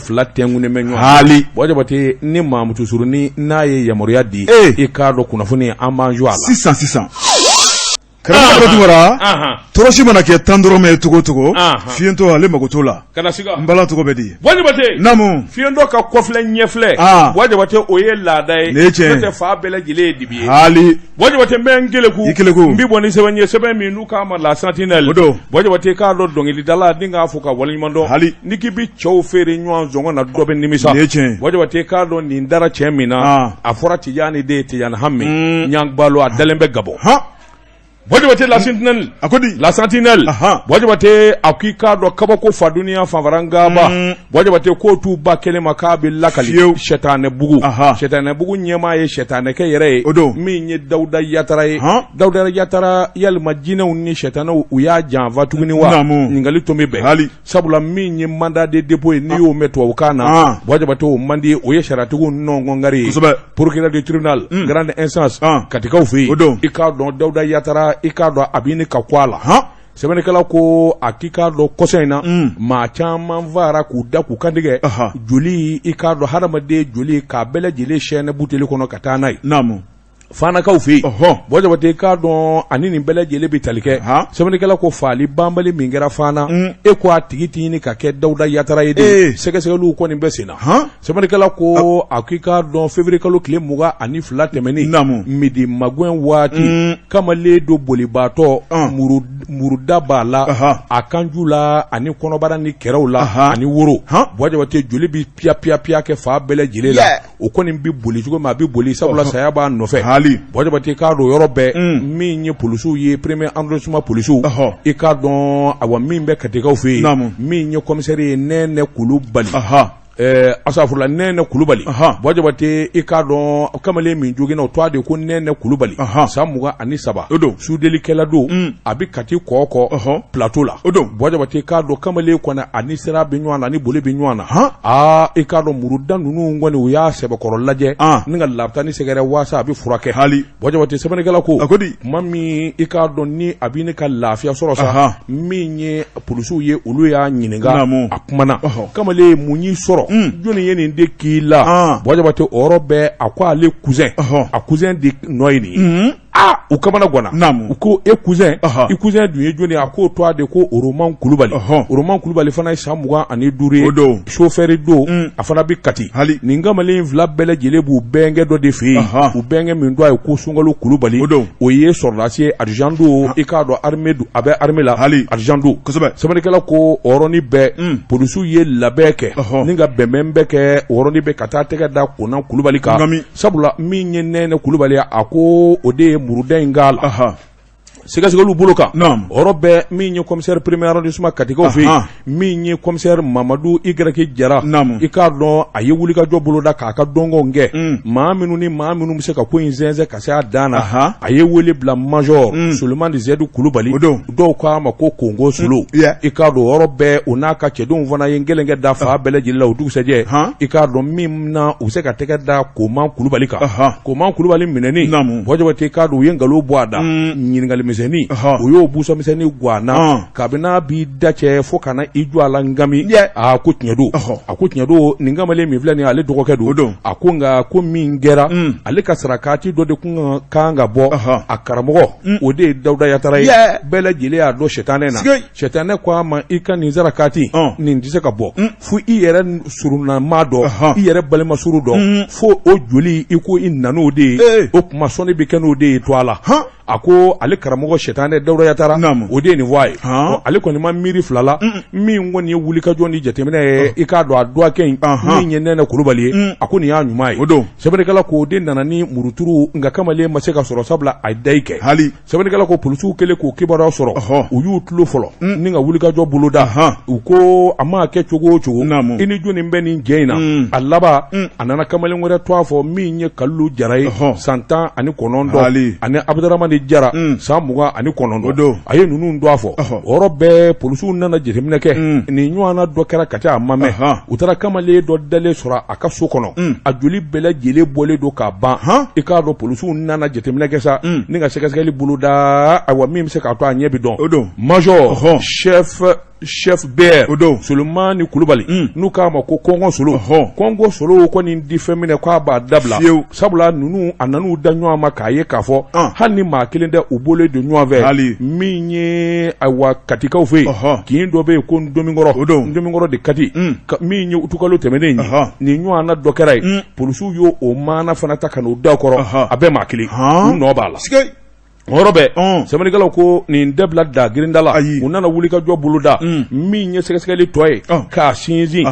fila tɛŋune mɛ ɲɔgɔn hali wajabate ni Mamutu Suruni n'a ye yamaruya di i k'a dɔn kunnafoni an b'an jɔ a la sisan karamɔgɔ Tunkara tɔrɔsi mana kɛ 10 dɔrɔmɛ ye cogo cogo fiyentɔ ale mago t'o la kana siga n bala tɔgɔ bɛ di wajabate namu fiyentɔ ka kɔfilɛ ɲɛfilɛ wajabate o ye laada ye ne tiɲɛ n'o tɛ fa bɛɛ lajɛlen ye dibi ye hali wajabate n bɛ n keleku i keleku n bi bɔ ni sɛbɛn ye sɛbɛn min n'u k'a ma la sentinelle o don wajabate k'a dɔn dɔnkilidala ni k'a fɔ ka waleɲuman dɔn hali ni k'i bi cɛw feere ɲɔgɔn zɔngɔ na dɔ bɛ nimisa ne tiɲɛ wajabate k'a dɔn nin dara cɛ min na a fɔra Tijani de ye Tijani Hami ɲangbalo a dalen bɛ Gabon wajabate la sentinelle a ko di la sentinelle wajabate a k'i k'a dɔn kabako fa duniya fanfarangaba wajabate k'o t'u ba kelen ma k'a bɛ lakali sɛtanɛ bugu ɲɛmaa ye sɛtanɛkɛ yɛrɛ ye o don min ye Dawuda Yatara ye Dawuda Yatara yalima jinɛw ni sɛtanɛw u y'a janfa tuguni wa ɲininkali tun bɛ bɛn hali sabula min ye mandat de dépôt ye n'i y'o mɛn tubabukan na wajabate o man di o ye sariyatigiw nɔngɔngari ye procureur du tribunal grande instance katikaw fɛ yen i k'a dɔn Dawuda Yatara i k'a dɔn a b'i ni ka kɔ a la sɛbɛnnikɛla ko a k'i k'a dɔn kɔsɔ in na maa caman fara k'u da k'u kantigɛ joli i k'a dɔn hadamaden joli k'a bɛɛ lajɛlen sɛɛnɛ buteli kɔnɔ ka taa n'a ye fanakaw fɛ yen wajabate k'a dɔn ani nin bɛɛ lajɛlen bɛ tali kɛ sɛbɛnnikɛla ko faali banbali min kɛra fana e ko a tigi tɛ ɲini ka kɛ Dawuda Yatara ye de sɛgɛsɛgɛliw kɔni bɛ sen na sɛbɛnnikɛla ko a k'i k'a dɔn février kalo tile 22 tɛmɛnen midi magwɛn waati kamalen do bolibaatɔ muruda b'a la a kanju la ani kɔnɔbara ni kɛrɛw la ani woro wajabate joli bi piya kɛ fa bɛɛ lajɛlen la o kɔni bi boli cogo min a bi boli sabula saya b'a nɔfɛ wajabate k'a dɔn yɔrɔ bɛɛ min ye polisiw ye premier arrondissement polisiw i k'a dɔn awa min bɛ katikaw fɛ yen min ye commissaire ye Nɛnɛ Kulubali asafurula Nɛnɛ Kulubali wajabate i k'a dɔn kamalen min joginna o tɔgɔ de ko Nɛnɛ Kulubali san 23 sudelikɛla don a bɛ kati kɔkɔ plateau la wajabate k'a dɔn kamalen kɔni ani sira bɛ ɲɔgɔn na ani boli bɛ ɲɔgɔn na i k'a dɔn muruda ninnu kɔni u y'a sɛbɛkɔrɔ lajɛ ni ka labita ni sɛgɛrɛ waasa a bɛ furakɛ wajabate sɛbɛnnikɛla ko kuma min i k'a dɔn ni a bɛ ne ka lafiya sɔrɔ sa min ye polisiw ye olu y'a ɲininka a kumana kamalen mun y'i sɔrɔ jɔnni ye nin de k'i la wajabate o yɔrɔ bɛɛ a ko ale cousin a cousin de nɔ ye nin ye u kamana gwana u ko e cousin i cousin dun ye jɔnni a k'o tɔgɔ de ko Oroman Kulubali Oroman Kulubali fana ye san 25 ye chauffeur don a fana bɛ kati nin kamalen fila bɛɛ lajɛlen b'u bɛnkɛ dɔ de fɛ yen u bɛnkɛ min don a ye ko Sunkalo Kulubali o ye sɔrɔdasi ye argent don i k'a dɔn armée don a bɛ armée la argent don sɛbɛnnikɛla ko o yɔrɔnin bɛɛ polisiw ye labɛn kɛ ni ka bɛnbɛn bɛ kɛ o yɔrɔnin bɛɛ ka taa tɛgɛ da Kona Kulubali kan sabula min ye Nɛnɛ Kulubali a ko o de ye muruda in k'a la sɛgɛsɛgɛliw bolo kan o yɔrɔ bɛɛ min ye commissaire premier arrondissement katikaw fɛ yen min ye commissaire Mamadu Y Jara i k'a dɔn a ye wulikajɔ bolo da k'a ka dɔngɔw kɛ maa minnu bɛ se ka ko in zɛnsɛn ka se a dan na a ye wele bila major Sulemani Zɛdu Kulubali dɔw k'a ma ko Kongo Sulu i k'a dɔn o yɔrɔ bɛɛ o n'a ka cɛdenw fana ye gɛlɛn kɛ da fa bɛɛ lajɛlen la o dugusɛjɛ i k'a dɔn min na u bɛ se ka tɛgɛ da Koman Kulubali kan Koman Kulubali minɛni wajabate k'a dɔn u ye nkalon bɔ a da ɲininkali o y'o busamisɛnnin gwana kabini b'i da cɛ fo kana i jɔ a la ngami ko tiɲɛ don nin kamalen min filɛ nin ale dɔgɔkɛ don a ko nka ko min kɛra ale ka sarakati dɔ de kun kan ka bɔ a karamɔgɔ o de ye Dawuda Yatara ye bɛɛ lajɛlen y'a dɔn sɛtanɛ na sɛtanɛ ko a ma i ka nin sarakati nin tɛ se ka bɔ fo i yɛrɛ surunama dɔn i yɛrɛ balima suru dɔn fo o joli i ko i nan'o de ye o kuma sɔnni bɛ kɛ n'o de ye to a la a ko ale karamɔgɔ sɛtanɛ Dawuda Yatara o de ye nin fɔ a ye ale kɔni ma miiri fila la min kɔni ye wulikajɔ ni jateminɛ ye i k'a dɔn a dɔgɔkɛ in min ye Nɛnɛ Kulubali ye a ko nin y'a ɲuman ye sɛbɛnnikɛla ko o de nana ni muruturu nka kamalen ma se ka sɔrɔ sabula a dayi kɛ sɛbɛnnikɛla ko polisiw kɛlen k'o kibaruya sɔrɔ u y'u tulo fɔlɔ ni ka wulikajɔ bolo da u ko a ma kɛ cogo o cogo i ni jɔnni bɛ nin jɛ in na a laban a nana kamalen wɛrɛ to a fɔ min ye Kalilu Jara ye san 19 ani Abdurahmani Jara san 29 a ye ninnu don a fɔ o yɔrɔ bɛɛ polisiw nana jateminɛ kɛ nin ɲɔgɔnna dɔ kɛra ka ca a ma mɛn u taara kamalen dɔ dalen sɔrɔ a ka so kɔnɔ a joli bɛɛ lajɛlen bɔlen don k'a ban i k'a dɔn polisiw nana jateminɛ kɛ sa ni ka sɛgɛsɛgɛli bolo da ayiwa min bɛ se k'a to a ɲɛ bi dɔn major chef chef bear Solomani Kulubali n'u k'a ma ko Kɔngɔ Solo Kɔngɔ Solo ko nin di fɛn minɛ k'a b'a dabila sabula ninnu a nan'u da ɲɔgɔn ma k'a ye k'a fɔ hali ni maa kelen tɛ u bolo de ɲɔgɔn fɛ min ye ayiwa katikaw fɛ yen kin dɔ bɛ yen ko Ndomikɔrɔ de kati min ye utukalo tɛmɛnen ye nin ɲɔgɔn na dɔ kɛra ye polisiw y'o o maana fana ta ka n'o da kɔrɔ a bɛɛ maa kelen u nɔ b'a la. Hɔrɔ bɛ sɛbɛnnikɛlaw ko nin dabila da girinda la u nana wuli ka jɔ boloda min ye sɛgɛsɛgɛli tɔ ye k'a sinsin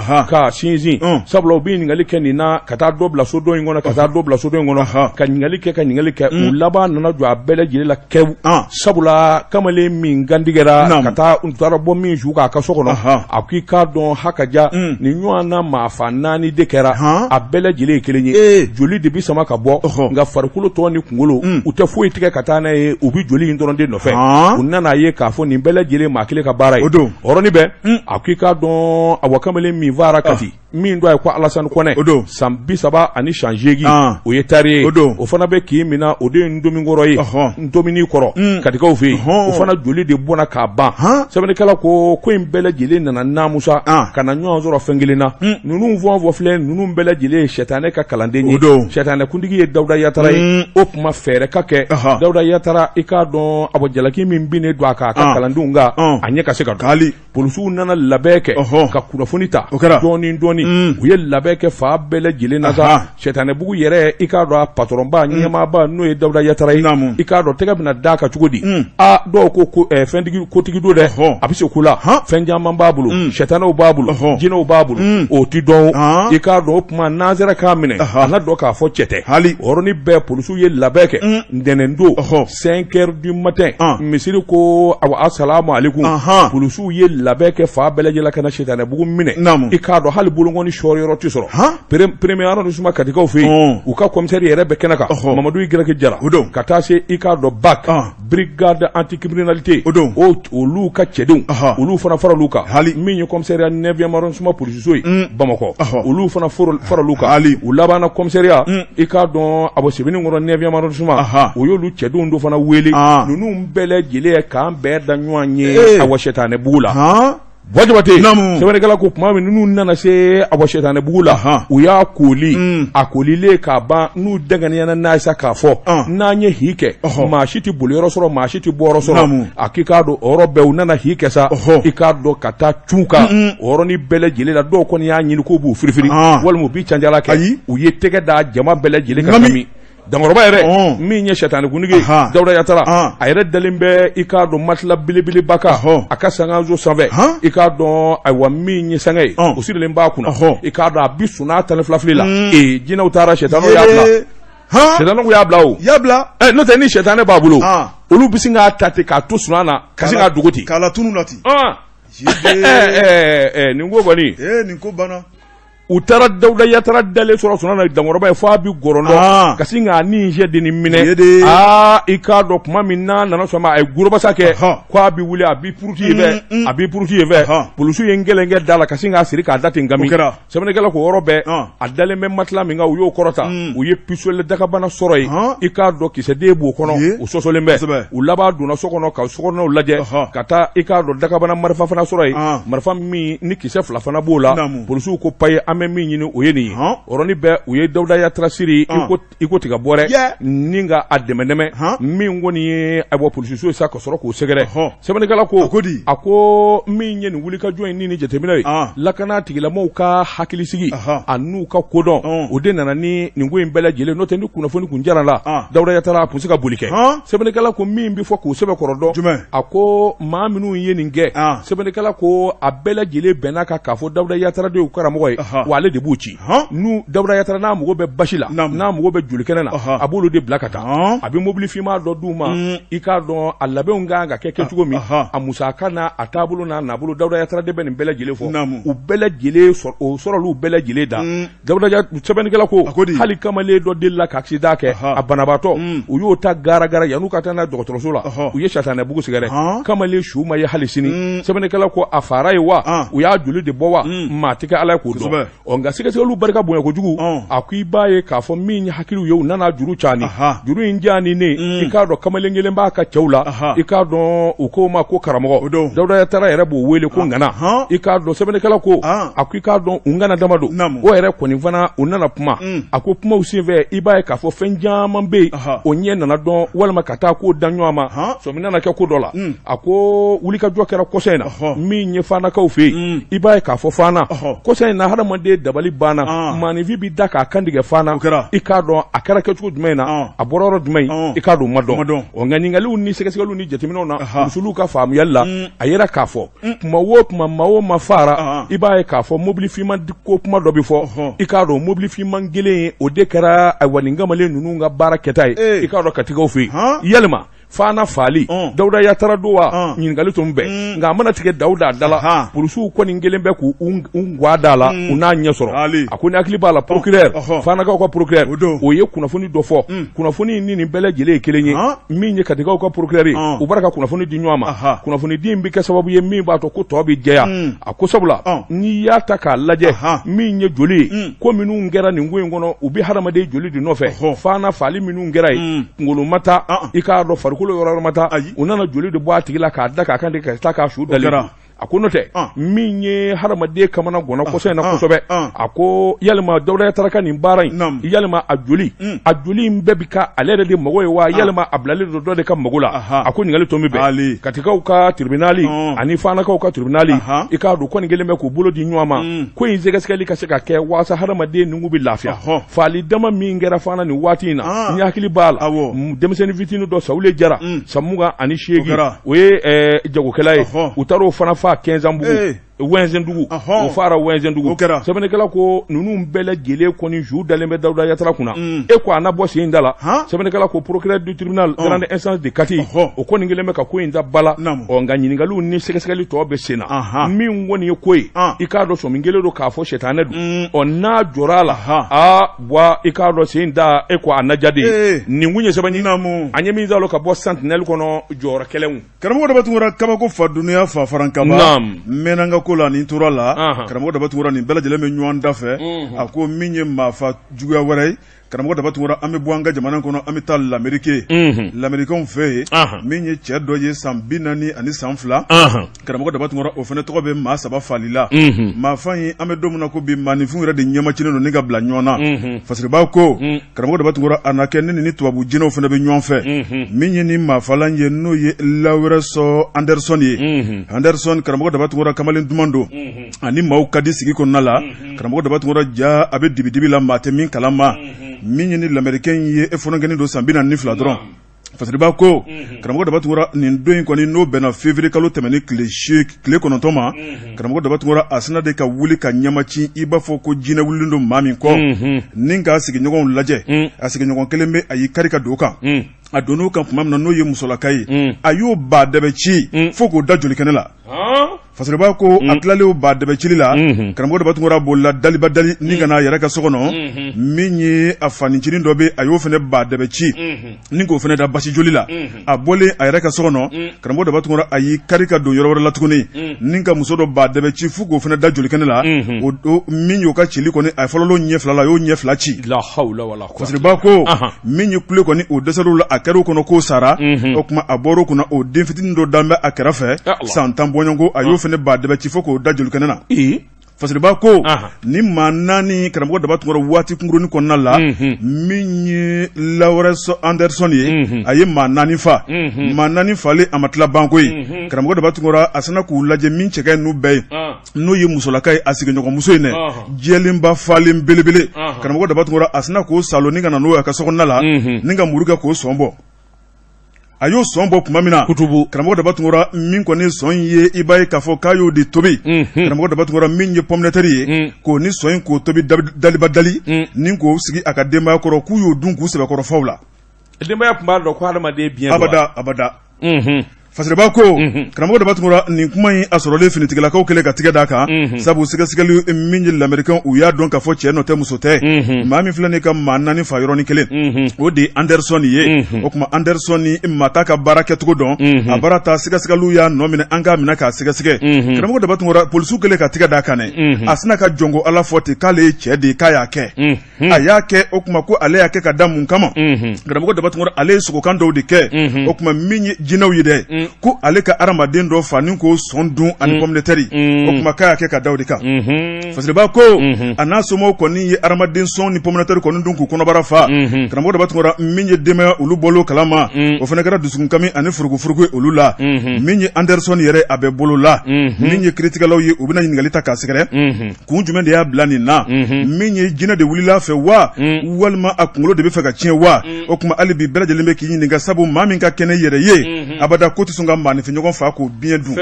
sabula u bɛ ɲininkali kɛ nin na ka taa dɔ bila so dɔ in kɔnɔ ka taa dɔ bila so dɔ in kɔnɔ ka ɲininkali kɛ u laban nana jɔ a bɛɛ lajɛlen la kɛwu sabula kamalen min gandigɛra ka taa u taara bɔ min su k'a ka so kɔnɔ a k'i k'a dɔn hakaja nin ɲɔgɔn na maa fa 4 de kɛra a bɛɛ lajɛlen ye kelen ye joli de bi sama ka bɔ nka farikolo tɔ ni kunkolo u tɛ foyi tigɛ ka taa n'a ye u bi joli in dɔrɔn de nɔfɛ u nana ye k'a fɔ nin bɛɛ lajɛlen maa kelen ka baara ye hɔrɔnin bɛ a k'i k'a dɔn a kamalen min fara kati min dɔ ye ko Alasani Kɔnɛ san 38 o ye tari ye o fana bɛ k'i minɛ o de ye Ndomikɔrɔ ye Ndomini kɔrɔ katikaw fɛ yen o fana joli de bɔnna k'a ban sɛbɛnnikɛla ko in bɛɛ lajɛlen nana naamusa ka na ɲɔgɔn sɔrɔ fɛn kelen na ninnu fɔ filɛ ninnu bɛɛ lajɛlen ye sɛtanɛ ka kalanden ye sɛtanɛ kuntigi ye Dawuda Yatara ye o tuma fɛɛrɛ ka kɛ Dawuda Yatara i k'a dɔn a jalaki min binnen don a kan a ka kalandenw kan a ɲɛ ka se ka don polisiw nana labɛn kɛ ka kunnafoni ta dɔɔni u ye labɛn kɛ fa bɛɛ lajɛlen na sa sɛtanɛbugu yɛrɛ i k'a dɔn a patɔrɔnba ɲɛmaaba n'o ye Dawuda Yatara ye i k'a dɔn tɛgɛ bɛna d'a kan cogo di dɔw ko fɛntigi kotigi don dɛ a bɛ se ko la fɛn caman b'a bolo sɛtanɛw b'a bolo jinɛw b'a bolo o ti dɔn i k'a dɔn o tuma nanzara k'a minɛ a na dɔn k'a fɔ cɛ tɛ o yɔrɔnin bɛɛ polisiw ye labɛn kɛ ntɛnɛndon 5h du matin misiri ko assalamu alaikum polisiw ye labɛn kɛ fa bɛɛ lajɛlen ka na sɛtanɛbugu minɛ i k'a dɔn hali bolongɔni sɔrɔ yɔrɔ ti sɔrɔ premier arrondissement katikaw fɛ yen u ka commissaire yɛrɛ bɛ kɛnɛ kan Mamadu Igereke Jara ka taa se i k'a dɔn BAC brigade anticriminalité olu ka cɛdenw olu fana faral'u kan min ye commissariat 9e arrondissement polisiso ye Bamakɔ olu fana faral'u kan u labanna commissariat i k'a dɔn Sɛbɛnnikɔrɔ 9e arrondissement o y'olu cɛdenw do fana wele ninnu bɛɛ lajɛlen k'an bɛɛ da ɲɔgɔn ye sɛtanɛbugu la Wajibate sɛbɛnnikɛla ko tuma min n'u nana se sɛtanɛbugu la u y'a koli a kolilen k'a ban n'u danganiyana n'a ye sa k'a fɔ n'an ye hi kɛ maa si tɛ boli yɔrɔ sɔrɔ maa si tɛ bɔ yɔrɔ sɔrɔ a k'i k'a dɔn o yɔrɔ bɛɛ u nana hi kɛ sa i k'a dɔn ka taa cun kan o yɔrɔnin bɛɛ lajɛlen la dɔw kɔni y'a ɲini k'u b'u firifiri walima u b'i canjala kɛ u ye tɛgɛ da jama bɛɛ lajɛlen ka kami Dankɔrɔba yɛrɛ min ye sɛtanɛkuntigi ye Dawuda Yatara a yɛrɛ dalen bɛ i k'a dɔn matela belebeleba kan a ka sangaso sanfɛ i k'a dɔn ayiwa min ye sanga ye o sirilen b'a kunna i k'a dɔn a bi sɔnna tan ni filafili la jinɛw taara sɛtanɛw y'a bila sɛtanɛw y'a bila o n'o tɛ ni sɛtanɛ b'a bolo olu bɛ sin k'a ta ten k'a to sunan na ka sin k'a dogo ten k'a latunu na ten nin ko kɔni nin ko banna u taara Dawuda Yatara dalen sɔrɔ sɔnna na Dankɔrɔba ye fo a bi gɔrɔndɔ ka sin k'a ni jɛ de ni minɛ i k'a dɔn tuma min n'a nana sɔn ma a ye gorobasa kɛ k'a bi wuli a bi puruti ye fɛ polisiw ye n gɛlɛn kɛ da la ka sin k'a siri k'a da ten gami sɛbɛnnikɛla ko yɔrɔ bɛɛ a dalen bɛ matela min kan u y'o kɔrɔta u ye pistolet dagabana sɔrɔ yen i k'a dɔn kisɛden b'o kɔnɔ u sɔsɔlen bɛ u laban donna so kɔnɔ ka sokɔnɔw lajɛ ka taa i k'a dɔn dagabana marifa fana sɔrɔ yen marifa min ni kisɛ 2 fana b'o la polisiw ko paye bɛ min ɲini o ye nin ye oroni bɛ u ye Dawuda Yatara siri i ko tiga bɔrɛ ni ka a dɛmɛdɛmɛ min kɔni ye ayiwa polisiso ye sa ka sɔrɔ k'o sɛgɛrɛ sɛbɛnnikɛla ko a ko min ye nin wulikajɔ ye ni jateminɛ ye lakana tigilamɔgɔw ka hakilisigi a n'u ka kodɔn o de nana ni nin ko in bɛɛ lajɛlen n'o tɛ ni kunnafoni kun jara la Dawuda Yatara a tun se ka boli kɛ sɛbɛnnikɛla ko min bɛ fɔ k'o sɛbɛn kɔrɔ dɔn a ko maa minnu ye nin kɛ sɛbɛnnikɛla ko a bɛɛ lajɛlen bɛnna kan k'a fɔ Dawuda Yatara de y'u karamɔgɔ ye wa ale de b'u ci n'u Dawuda Yatara n'a mago bɛ basi la n'a mago bɛ jolikɛnɛ na a b'olu de bila ka taa a bɛ mobili finman dɔ d'u ma i k'a dɔn a labɛnw kan ka kɛ kɛcogo min a musaka n'a a taabolo n'a nabolo Dawuda Yatara de bɛ nin bɛɛ lajɛlen fɔ u bɛɛ lajɛlen o sɔrɔlu bɛɛ lajɛlen da Dawuda sɛbɛnnikɛla ko hali kamalen dɔ delila ka accident kɛ a banabaatɔ u y'o ta garagara yan'u ka taa n'a dɔgɔtɔrɔso la u ye Satanɛbugu sɛgɛrɛ kamalen su ma ye hali sini sɛbɛnnikɛla ko a fara ye wa u y'a joli de bɔ wa maa tɛ kɛ Ala ye k'o dɔn nka sɛgɛsɛgɛliw barika bonya kojugu a ko i b'a ye k'a fɔ min ye hakiliw ye u nana juru caani juru in jaani ne i k'a dɔn kamalen kelen b'a ka cɛw la i k'a dɔn u ko ma ko karamɔgɔ Dawuda Yatara yɛrɛ b'o wele ko ngana i k'a dɔn sɛbɛnnikɛla ko a ko i k'a dɔn u ngana dama don o yɛrɛ kɔni fana u nana kuma a ko kumaw senfɛ i b'a ye k'a fɔ fɛn caman bɛ yen o ɲɛ nana dɔn walima ka taa k'o da ɲɔgɔn ma sɔmi nana kɛ ko dɔ la a ko wulikajɔ kɛra kɔsɔn in na min ye fanakaw fɛ yen i b'a ye k'a fɔ fana kɔsɔn in na hadamaden dabali banna maanifin bɛ da k'a kantigɛ fana i k'a dɔn a kɛra kɛcogo jumɛn na a bɔra yɔrɔ jumɛn i k'a dɔn ma dɔn nka ɲininkaliw ni sɛgɛsɛgɛliw ni jateminɛw na musow ka faamuyali la a yɛrɛ k'a fɔ kuma o kuma maa o ma fara i b'a ye k'a fɔ mobili finman ko kuma dɔ bɛ fɔ i k'a dɔn mobili finman kelen o de kɛra nin kamalen ninnu ka baara kɛta ye i k'a dɔn katigɛw fɛ yen yalima fana fali Dawuda Yatara do wa ɲininkali tun bɛɛ nka a mana tigɛ Dawuda dala polisiw kɔni kelen bɛ k'u gwada la u n'a ɲɛ sɔrɔ a ko ni hakili b'a la procureur fanakaw ka procureur o ye kunnafoni dɔ fɔ kunnafoni ni nin bɛɛ lajɛlen ye kelen ye min ye katigɛw ka procureur ye u b'a ka kunnafoni di ɲɔgɔn ma kunnafoni di in bɛ kɛ sababu ye min b'a to ko tɔ bɛ jɛya a ko sabula n'i y'a ta k'a lajɛ min ye joli ye ko minnu kɛra nin ko in kɔnɔ u bɛ hadamaden joli de nɔfɛ fana fali minnu kɛra ye kunkolo ma taa i k'a dɔn farikolo yɔrɔ ma taa u nana joli de bɔ a tigi la k'a da k'a kan de ka taa k'a su dalen a ko n'o tɛ min ye hadamaden kamana gɔnɔ kɔsɔn in na kosɛbɛ a ko yalima Dawuda Yatara ka nin baara in yalima a joli in bɛɛ bi ka ale yɛrɛ de mago ye wa yalima a bilalen don dɔ de ka mago la a ko ɲininkali tun bɛ bɛn katikaw ka tribunali ani fanakaw ka tribunali i k'a dɔn kɔni kelen bɛ k'u bolo di ɲɔgɔn ma ko in sɛgɛsɛgɛli ka se ka kɛ walasa hadamaden ninnu bɛ lafiya fali dama min kɛra fana nin waati in na n hakili b'a la denmisɛnnin fitinin dɔ Sawule Jara san 28 o ye jagokɛla ye u taar'o fana fa 15 bugu Wɛnzɛndugu o fara Wɛnzɛndugu sɛbɛnnikɛla ko ninnu bɛɛ lajɛlen kɔni ju dalen bɛ Dawuda Yatara kunna e ko a na bɔ sen da la sɛbɛnnikɛla ko procureur du tribunal grande instance de Kati o kɔni kelen bɛ ka ko in da bala nka ɲininkaliw ni sɛgɛsɛgɛli tɔ bɛ sen na min kɔni ye ko ye i k'a dɔn sɔmi kelen don k'a fɔ sɛtanɛ don n'a jɔra a la wa i k'a dɔn sen da e ko a naja de nin kun ye sɛbɛnni an ye min d'a la ka bɔ Sentinelle kɔnɔ jɔyɔrɔ kɛlɛnw karamɔgɔ dɔ bɛ tun kɛra kabako fa dunuya fa faran kaba mɛnanga ko la nin tora la karamɔgɔ dɔ bɛ tun nin bɛɛ lajɛlen bɛ ɲɔgɔn da fɛ a ko min ye maafa juguya wɛrɛ ye karamɔgɔ daba tun an bɛ bɔ an ka jamana kɔnɔ an bɛ taa l'Amérique l'Américain fɛ yen min ye cɛ dɔ ye san 40 ani san 2 karamɔgɔ daba tun o fana tɔgɔ bɛ maa 3 falila maa fan ye an bɛ don min na ko bi maanifin yɛrɛ de ɲɛmacinen don ni ka bila ɲɔgɔn na fasiribaa ko karamɔgɔ daba tun a na kɛ ne ni tubabu jinɛw fana bɛ ɲɔgɔn fɛ min ye ni maafalan ye n'o ye Lawrence Anderson ye Anderson karamɔgɔ daba tun kamalen duman don ani maaw ka di sigi kɔnɔna la karamɔgɔ daba tun ja a bɛ dibi la maa tɛ min kalama min ye ni l'Américain ye e fɔlɔ kɛni don san 42 dɔrɔn fasiribaa ko karamɔgɔ daba tun nin don in kɔni n'o bɛnna février kalo tɛmɛni tile 9 ma karamɔgɔ daba tun a sina de ka wuli ka ɲamaci i b'a fɔ ko jinɛ wulilen don maa min kɔ ni k'a sigiɲɔgɔnw lajɛ a sigiɲɔgɔn kelen bɛ a y'i kari ka don kan a donn'o kan tuma min na n'o ye musolaka ye a y'o ba dɛbɛ ci fo k'o da jolikɛnɛ la fasiribaa ko a tilalen ba dɛbɛ cili la karamɔgɔ daba tun bolila daliba dali ni ka n'a yɛrɛ ka so kɔnɔ min ye a fanicinin dɔ bɛ a y'o fana ba dɛbɛ ci ni k'o fana da basi joli la a bɔlen a yɛrɛ ka so kɔnɔ karamɔgɔ daba tun a y'i kari ka don yɔrɔ wɛrɛ la tuguni ni ka muso dɔ ba dɛbɛ ci fo k'o fana da jolikɛnɛ la o min y'o ka cili kɔni a fɔlɔ ɲɛ fila la a y'o ɲɛ fila ci fasiribaa ko min ye kule kɔni o dɛsɛr'o la a kɛr'o kɔnɔ k'o sara o kuma a bɔr'o kunna o den fitinin dɔ dan bɛ a kɛrɛfɛ san 10 bɔɲɔgɔnko a y'o fana ba dɛbɛ ci fo k'o da jolikɛnɛ na fasiribaa ko ni maa 4 karamɔgɔ daba tun waati kunkurunin kɔnɔna la min ye Lawrence Anderson ye a ye maa 4 fa maa 4 falen a ma tila banko ye karamɔgɔ daba tun a sina k'u lajɛ min cɛkɛ n'u bɛɛ ye n'o ye musolaka ye a sigiɲɔgɔnmuso in dɛ jɛlenba falen belebele karamɔgɔ daba tun a sina k'o salo ni ka na n'o a ka sokɔnɔna la ni ka muru kɛ k'o sɔn bɔ a y'o sɔn bɔ tuma min na karamɔgɔ daba tun min kɔni sɔn ye i b'a ye k'a fɔ k'a y'o de tobi karamɔgɔ daba tun min ye pomme de terre ye k'o ni sɔn in k'o tobi daliba dali ni k'o sigi a ka denbaya kɔrɔ k'u y'o dun k'u sɛbɛkɔrɔ faw la denbaya tun b'a dɔn ko hadamaden biɲɛ abada fasireba ko karamɔgɔ daba tungura nin kuma in a sɔrɔlen finitigilakaw kelen ka tigɛ d'a kan sabu sɛgɛsɛgɛli min ye lamɛrikɛn u y'a dɔn k'a fɔ cɛ nɔ tɛ muso tɛ maa min filɛ nin ka maa 4 fa yɔrɔnin kelen o de Anderson ye o kuma Anderson ni maa t'a ka baara kɛcogo dɔn a baara ta sɛgɛsɛgɛliw y'a nɔ minɛ an k'a minɛ k'a sɛgɛsɛgɛ karamɔgɔ daba tungura polisiw kelen ka tigɛ d'a kan dɛ a sina ka jɔnko Ala fɔ ten k'ale ye cɛ de ye k'a y'a kɛ a y'a kɛ o kuma ko ale y'a kɛ ka da mun kama karamɔgɔ daba tungura ale ye sogokan dɔw de kɛ o kuma min ye jinɛw ye dɛ ko ale ka adamaden dɔ fa ni ko sɔn dun ani pomme de terre o kuma k'a y'a kɛ ka da o de kan fasiriba ko a n'a somɔgɔw kɔni ye adamaden sɔn ni pomme de terre kɔni dun k'u kɔnɔbara fa karamɔgɔ daba tungura min ye denbaya olu bolo kalama o fana kɛra dusukunkami ani furugufurugu ye olu la min ye Anderson yɛrɛ a bɛ bolo la min ye kiritigɛlaw ye u bɛna ɲininkali ta k'a sɛgɛrɛ kun jumɛn de y'a bila nin na min ye jinɛ de wulila fɛ wa walima a kunkolo de bɛ fɛ ka tiɲɛ wa o kuma hali bi bɛɛ lajɛlen bɛ k'i ɲininka sabu maa min ka kɛnɛ yɛrɛ ye abada ko tɛ sɔn ka maanifinɲɔgɔn fa k'o biɲɛ dun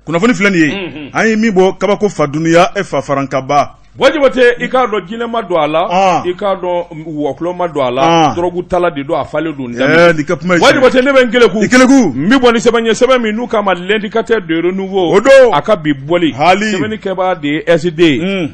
kunnafoni filɛ nin ye an ye min bɔ kabako fa dunuya fa farankaba wajibi tɛ i k'a dɔn jinɛ ma don a la i k'a dɔn wɔkulɔ ma don a la dɔrɔgu tala de don a falen don wajibi tɛ ne bɛ n keleku n bɛ bɔ ni sɛbɛn ye sɛbɛn min n'u k'a ma l'indicateur de renouveau o don a ka bi bɔli sɛbɛnnikɛbaa de ye SD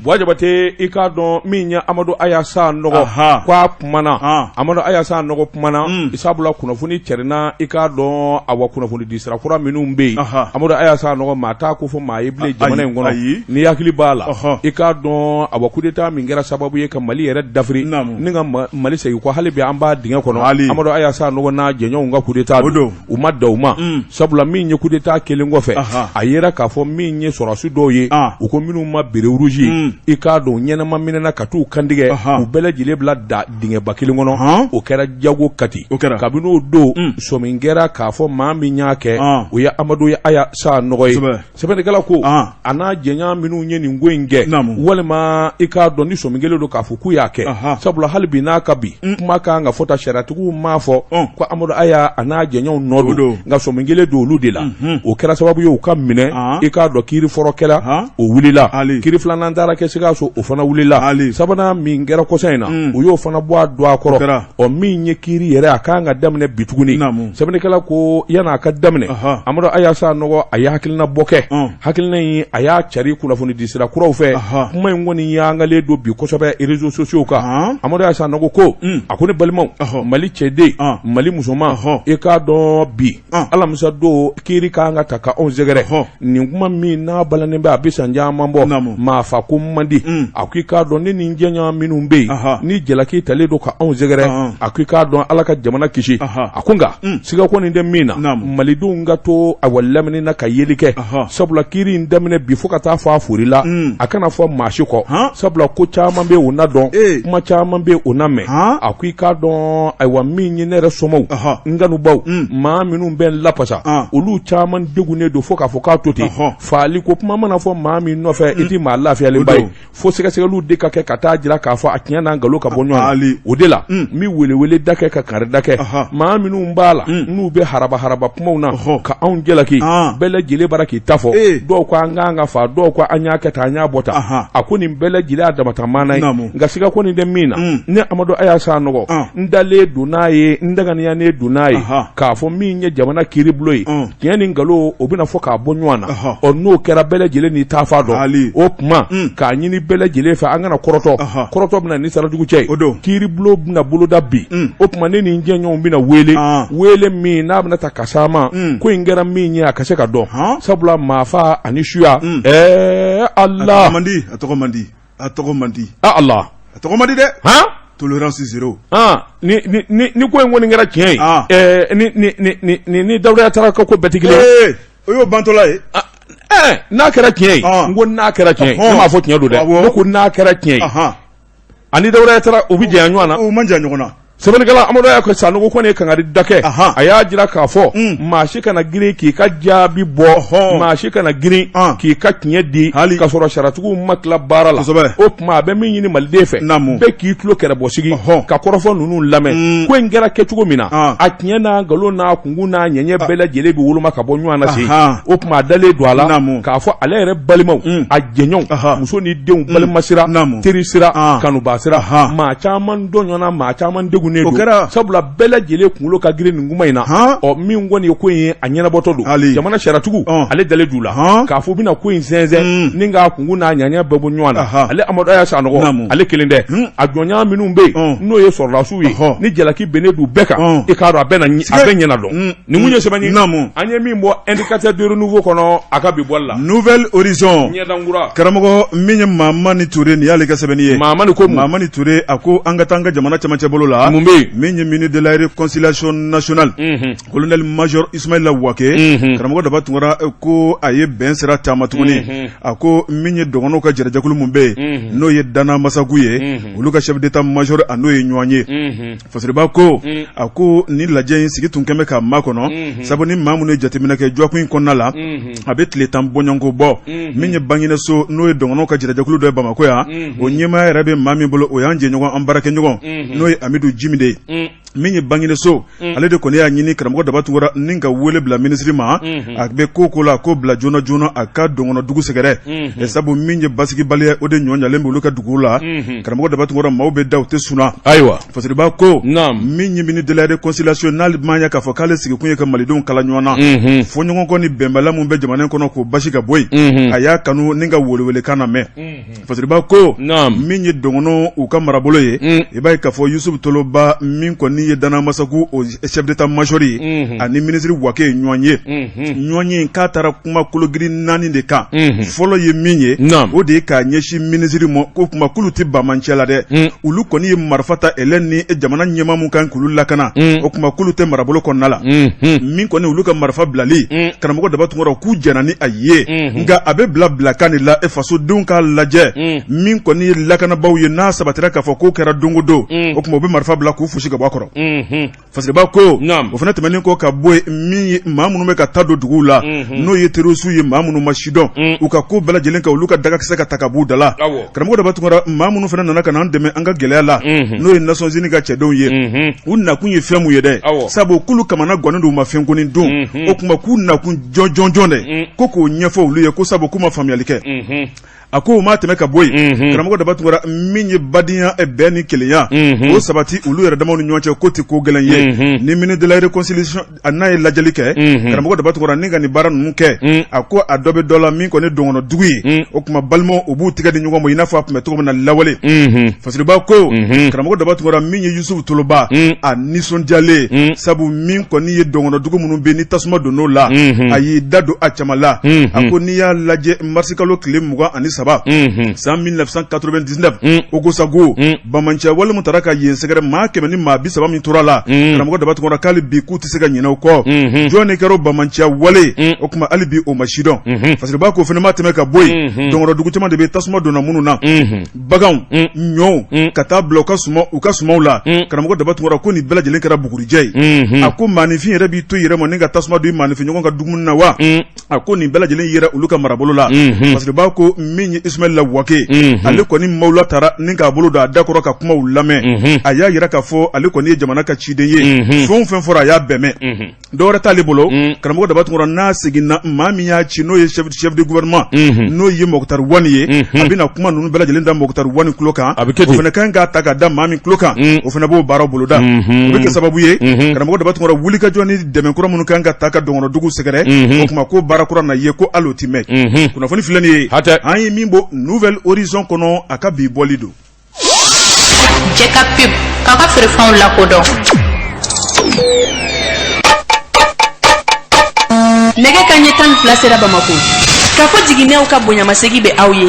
wajibi tɛ i k'a dɔn min ye Amadu Ayasa nɔgɔ k'a kumana Amadu Ayasa nɔgɔ kumana sabula kunnafoni cɛrinna i k'a dɔn a wa kunnafoni di sira kura minnu bɛ yen Amadu Ayasa nɔgɔ maa t'a ko fɔ maa ye bilen jamana in kɔnɔ ni hakili b'a la i k'a dɔn a wa coup d'état min kɛra sababu ye ka Mali yɛrɛ dafiri ni ka Mali segin ko hali bi an b'a dingɛ kɔnɔ Amadu Ayasa nɔgɔ n'a jɛɲɔgɔnw ka coup d'état u ma da u ma sabula min ye coup d'état kelen kɔfɛ a yera k'a fɔ min ye sɔrɔdasi dɔw ye u ko minnu ma bere rouge i k'a dɔn ɲɛnama minɛna ka t'u kantigɛ u bɛɛ lajɛlen bila dingɛba kelen kɔnɔ o kɛra jago kati kabini o don sɔmin kɛra k'a fɔ maa min y'a kɛ o ye Amadu Ayasa nɔgɔ ye sɛbɛnnikɛla ko a n'a jɛɲɔgɔn minnu ye nin ko in kɛ walima i k'a dɔn ni sɔmin kelen don k'a fɔ k'u y'a kɛ sabula hali bi n'a ka bi kuma kan ka fɔta sariyatigiw m'a fɔ ko Amadu Aya a n'a jɛɲɔgɔnw nɔ don nka sɔmin kelen don olu de la o kɛra sababu ye u ka minɛ i k'a dɔn kiiri fɔlɔkɛla o wulila kiiri filanan taara kɛ Sikaso o fana wulila sabanan min kɛra kɔsa in na u y'o fana bɔ a don a kɔrɔ ɔ min ye kiiri yɛrɛ a kan ka daminɛ bi tuguni sɛbɛnnikɛla ko yan'a ka daminɛ Amadu Ayasa nɔgɔ a ye hakilina bɔ kɛ hakilina in a y'a cari kunnafoni di sira kuraw fɛ kuma in kɔni y'angalen don bi kosɛbɛ réseaux sociaux kan Amadu Ayasa nɔgɔ ko a ko ne balimaw Mali cɛden Mali musoman i k'a dɔn bi alamisa don kiiri kan ka ta ka anw sɛgɛrɛ nin kuma min n'a balannen bɛ a bɛ san caman bɔ maa fa ko man di a ko i k'a dɔn ne ni jɛɲɔgɔn minnu bɛ yen ni jalaki talen don ka anw sɛgɛrɛ a ko i k'a dɔn Ala ka jamana kisi a ko nka siga kɔni tɛ min na malidenw ka to a lamini na ka yeli kɛ sabula kiiri in daminɛ bi fo ka taa fɔ a fori la a kana fɔ maa si kɔ sabula ko caman bɛ o na dɔn kuma caman bɛ o na mɛn a ko i k'a dɔn ayiwa min ye ne yɛrɛ somɔw n kanubaw maa minnu bɛ n lapasa olu caman degunnen don fo k'a fɔ k'a to ten faali ko kuma mana fɔ maa min nɔfɛ i ti maa lafiyalen ba ye fo sɛgɛsɛgɛliw de ka kɛ ka taa jira k'a fɔ a tiɲɛ n'a nkalon ka bɔ ɲɔgɔn na o de la n bɛ welewele da kɛ ka kari da kɛ maa minnu b'a la n'u bɛ haraba kumaw na ka anw jalaki bɛɛ lajɛlen bara k'i ta fɔ dɔw ko an k'an ka fa dɔw ko an y'a kɛ tan an y'a bɔ tan a ko nin bɛɛ lajɛlen y'a damata maana ye nka siga kɔni tɛ min na ne Amadu Ayasa nɔgɔ n dalen don n'a ye n daganiyanen don n'a ye k'a fɔ min ye jamana kiiribulon ye tiɲɛ ni nkalon o bɛna fɔ k'a bɔ ɲɔgɔn na ɔ n'o kɛra bɛɛ lajɛlen n'i taafa dɔn o tuma k'a ɲini bɛɛ lajɛlen fɛ an kana kɔrɔtɔ bɛna ni sarajugu cɛ ye kiiribulon bɛna boloda bi o tuma ne ni n jɛɲɔgɔnw bɛna wele min n'a bɛna ta kasa ma ko in kɛra min ye a ka se ka dɔn sabula maafa ani suya Allah a tɔgɔ man di Allah a tɔgɔ man di dɛ tolérance zéro ni ko in kɔni kɛra tiɲɛ ye ni Dawuda taara ka ko bɛɛ tɛ kelen ye o y'o bantɔla ye n'a kɛra tiɲɛ ye n ko n'a kɛra tiɲɛ ye ne m'a fɔ tiɲɛ don dɛ ne ko n'a kɛra tiɲɛ ye ani Dawuda taara u bɛ janya ɲɔgɔn na o man jan ɲɔgɔn na sɛbɛnnikɛla Amadu Aya ko Sanogo kɔni kangari dakɛ a y'a jira k'a fɔ maa si kana girin k'i ka jaabi bɔ maa si kana girin k'i ka tiɲɛ di ka sɔrɔ sariyatigiw ma tila baara la o tuma a bɛ min ɲini maliden fɛ bɛɛ k'i tulo kɛrɛbɔsigi ka kɔrɔfɔ ninnu lamɛn ko in kɛra kɛcogo min na a tiɲɛ n'a nkalon n'a kungun n'a ɲɛɲɛ bɛɛ lajɛlen bɛ woloma ka bɔ ɲɔgɔn na sen o tuma a dalen don a la k'a fɔ ale yɛrɛ balimaw a jɛɲɔgɔnw muso ni denw balima sira teri sira kanuba sira maa caman dɔn ɲɔgɔnna maa caman degun gunnen don sabula bɛɛ lajɛlen kunkolo ka girin nin kuma in na min kɔni ye ko in ye a ɲɛnabɔtɔ don jamana sariyatigiw ale dalen d'u la k'a fɔ bɛna ko in sɛnsɛn ni k'a kunko n'a ɲaɲa bɛɛ bɔ ɲɔgɔn na ale Amadu Aya Sanɔgɔ ale kelen dɛ a jɔnya minnu bɛ yen n'o ye sɔrɔdasiw ye ni jalaki bɛnnen d'u bɛɛ kan i k'a dɔn a bɛɛ ɲɛna dɔn nin kun ye sɛbɛn ye an ye min bɔ indicateur de renouveau kɔnɔ a ka bi bɔli la Nouvelle Horizon ɲɛdankura karamɔgɔ min ye Mamani Ture nin y'ale ka sɛbɛnni ye Mamani Ture a ko an ka taa an ka jamana cɛmancɛ bolo la mun bɛ yen min ye ministre de la réconciliation nationale colonel major Ismaïla Wake karamɔgɔ Daba Tunkara ko a ye bɛn sira taama tuguni a ko min ye dɔgɔnɔw ka jɛrɛjɛkulu mun bɛ yen n'o ye Dana Masagu ye olu ka chef d'état major a n'o ye ɲɔgɔn ye Fasiriba ko a ko ni lajɛ in sigi tun kɛmɛ ka makɔnɔ sabu ni maa minnu ye jateminɛ kɛ jɔkun in kɔnɔna la a bɛ tile 10 bɔɲɔnko bɔ min ye Banginɛso n'o ye dɔgɔnɔw ka jɛrɛjɛkulu dɔ ye Bamakɔ yan o ɲɛmaaya yɛrɛ bɛ maa min bolo o y'an jɛɲɔgɔn an baarakɛɲɔgɔn n'o ye Amidu Jimide min ye Banginɛso ale de kɔni y'a ɲini karamɔgɔ Daba Tunkara ni ka wele bila ministre ma a bɛ ko la ko bila joona joona a ka dɔngɔnɔ dugu sɛgɛrɛ sabu min ye basigibaliya o de ɲɔɲalen bɛ olu ka dugu la karamɔgɔ Daba Tunkara maaw bɛ da u tɛ suna ayiwa Fasiriba ko min ye ministre de la réconciliation n'ale ma ɲa k'a fɔ k'ale sigikun ye ka malidenw kala ɲɔgɔn na fo ɲɔgɔn ni bɛnbaliya mun bɛ jamana in kɔnɔ k'o basi ka bɔ yen a y'a kanu ni ka welewelekan na mɛn Fasiriba ko min ye dɔngɔnɔ u ka marabolo ye i b'a ye k'a fɔ Yusufu Toloba min kɔni ye Dana Masagu o chef d'état major ye ani ministre Wake ye ɲɔgɔn ye k'a taara kuma kologiri 4 de kan fɔlɔ ye min ye o de ye k'a ɲɛsin ministre ma ko kuma k'olu tɛ bamancɛ la dɛ olu kɔni ye marifa ta ɛlɛn ni jamana ɲɛmaa mun kan k'olu lakana o kuma k'olu tɛ marabolo kɔnɔna la min kɔni olu ka marifa bilali karamɔgɔ Daba Tunkara k'u jɛna ni a ye nka a bɛ bila kan de la fasodenw k'a lajɛ min kɔni ye lakanabaaw ye n'a sabatira k'a fɔ k'o kɛra don o don o kuma u bɛ marifa bila k'u fosi ka bɔ a kɔrɔ Fasiriba ko o fana tɛmɛnen kɔ ka bɔ min ye maa minnu bɛ ka taa don duguw la n'o ye terroriste ye maa minnu ma sidɔn u ka ko bɛɛ lajɛlen ka olu ka dagakisɛ ka ta ka b'u da la karamɔgɔ Daba Tunkara maa minnu fana nana ka na an dɛmɛ an ka gɛlɛya la n'o ye Nations Unies ka cɛdenw ye u nakun ye fɛn mun ye dɛ sabu k'olu kamana gannen don u ma fɛnkonin don o kuma k'u nakun jɔn dɛ ko k'o ɲɛfɔ olu ye ko sabu k'u ma faamuyali kɛ a ko u ma tɛmɛ ka bɔ yen karamɔgɔ Daba Tunkara min ye badenya bɛn ni kelenya o sabati olu yɛrɛ damaw ni ɲɔgɔn cɛ ko tɛ ko gɛlɛn ye ni ministre de la réconciliation a n'a ye lajɛli kɛ karamɔgɔ Daba Tunkara ni ka nin baara ninnu kɛ a ko a dɔ bɛ dɔ la min kɔni dɔngɔnɔ dugu ye o kuma balimaw u b'u tigɛ di ɲɔgɔn ma i n'a fɔ a tun bɛ cogo min na lawale Fasiriba ko karamɔgɔ Daba Tunkara min ye Yusufu Toloba a nisɔndiyalen sabu min kɔni ye dɔngɔnɔ dugu minnu bɛ ni tasuma donn'o la a y'i da don a caman la a ko n'i y'a lajɛ marisi kalo tile 23 san 1999 Ogosago Bamancɛ wale mun taara ka yen sɛgɛrɛ maa 100 ni maa 30 min tora la karamɔgɔ Daba Tunkara k'ale bi k'u tɛ se ka ɲinɛ o kɔ jɔn de kɛra Bamancɛ wale o kuma hali bi o ma sidɔn Fasiriba ko fana ma tɛmɛ ka bɔ yen dɔngɔrɔ dugu caman de bɛ tasuma donna minnu na baganw ɲɔw ka taa bila u ka sumaw la karamɔgɔ Daba Tunkara ko nin bɛɛ lajɛlen kɛra bugurijɛ ye a ko maanifin yɛrɛ b'i to yɛrɛ ma ni ka tasuma don i maanifin ɲɔgɔn ka dumuni na wa a ko nin bɛɛ lajɛlen yɛrɛ olu ka marabolo la Fasiriba ko min ye Ismaïla Wake ale kɔni mawla taara ni k'a bolo don a da kɔrɔ ka kumaw lamɛn a y'a yira k'a fɔ ale kɔni ye jamana ka ciden ye fɛn o fɛn fɔra a y'a bɛɛ mɛn dɔwɛrɛ t'ale bolo karamɔgɔ Daba Tunkara n'a seginna maa min y'a ci n'o ye chef de gouvernement n'o ye Mokutari Wani ye a bɛna kuma ninnu bɛɛ lajɛlen da Mokutari Wani tulo kan o fana kan k'a ta ka da maa min tulo kan o fana b'o baaraw boloda o bɛ kɛ sababu ye karamɔgɔ Daba Tunkara wulikajɔ ni dɛmɛ kura minnu kan ka ta ka dɔngɔnɔ dugu sɛgɛrɛ o kuma ko baara kura na ye ko hali o ti mɛn kunnafoni filɛ nin ye an ye min bɔ Nouvelle Horizon kɔnɔ a ka bi bɔli don jɛ ka pep k'a ka feerefɛnw lakodɔn nɛgɛ kanɲɛ 12 sera Bamako k'a fɔ jiginɛw ka bonyamasegin bɛ aw ye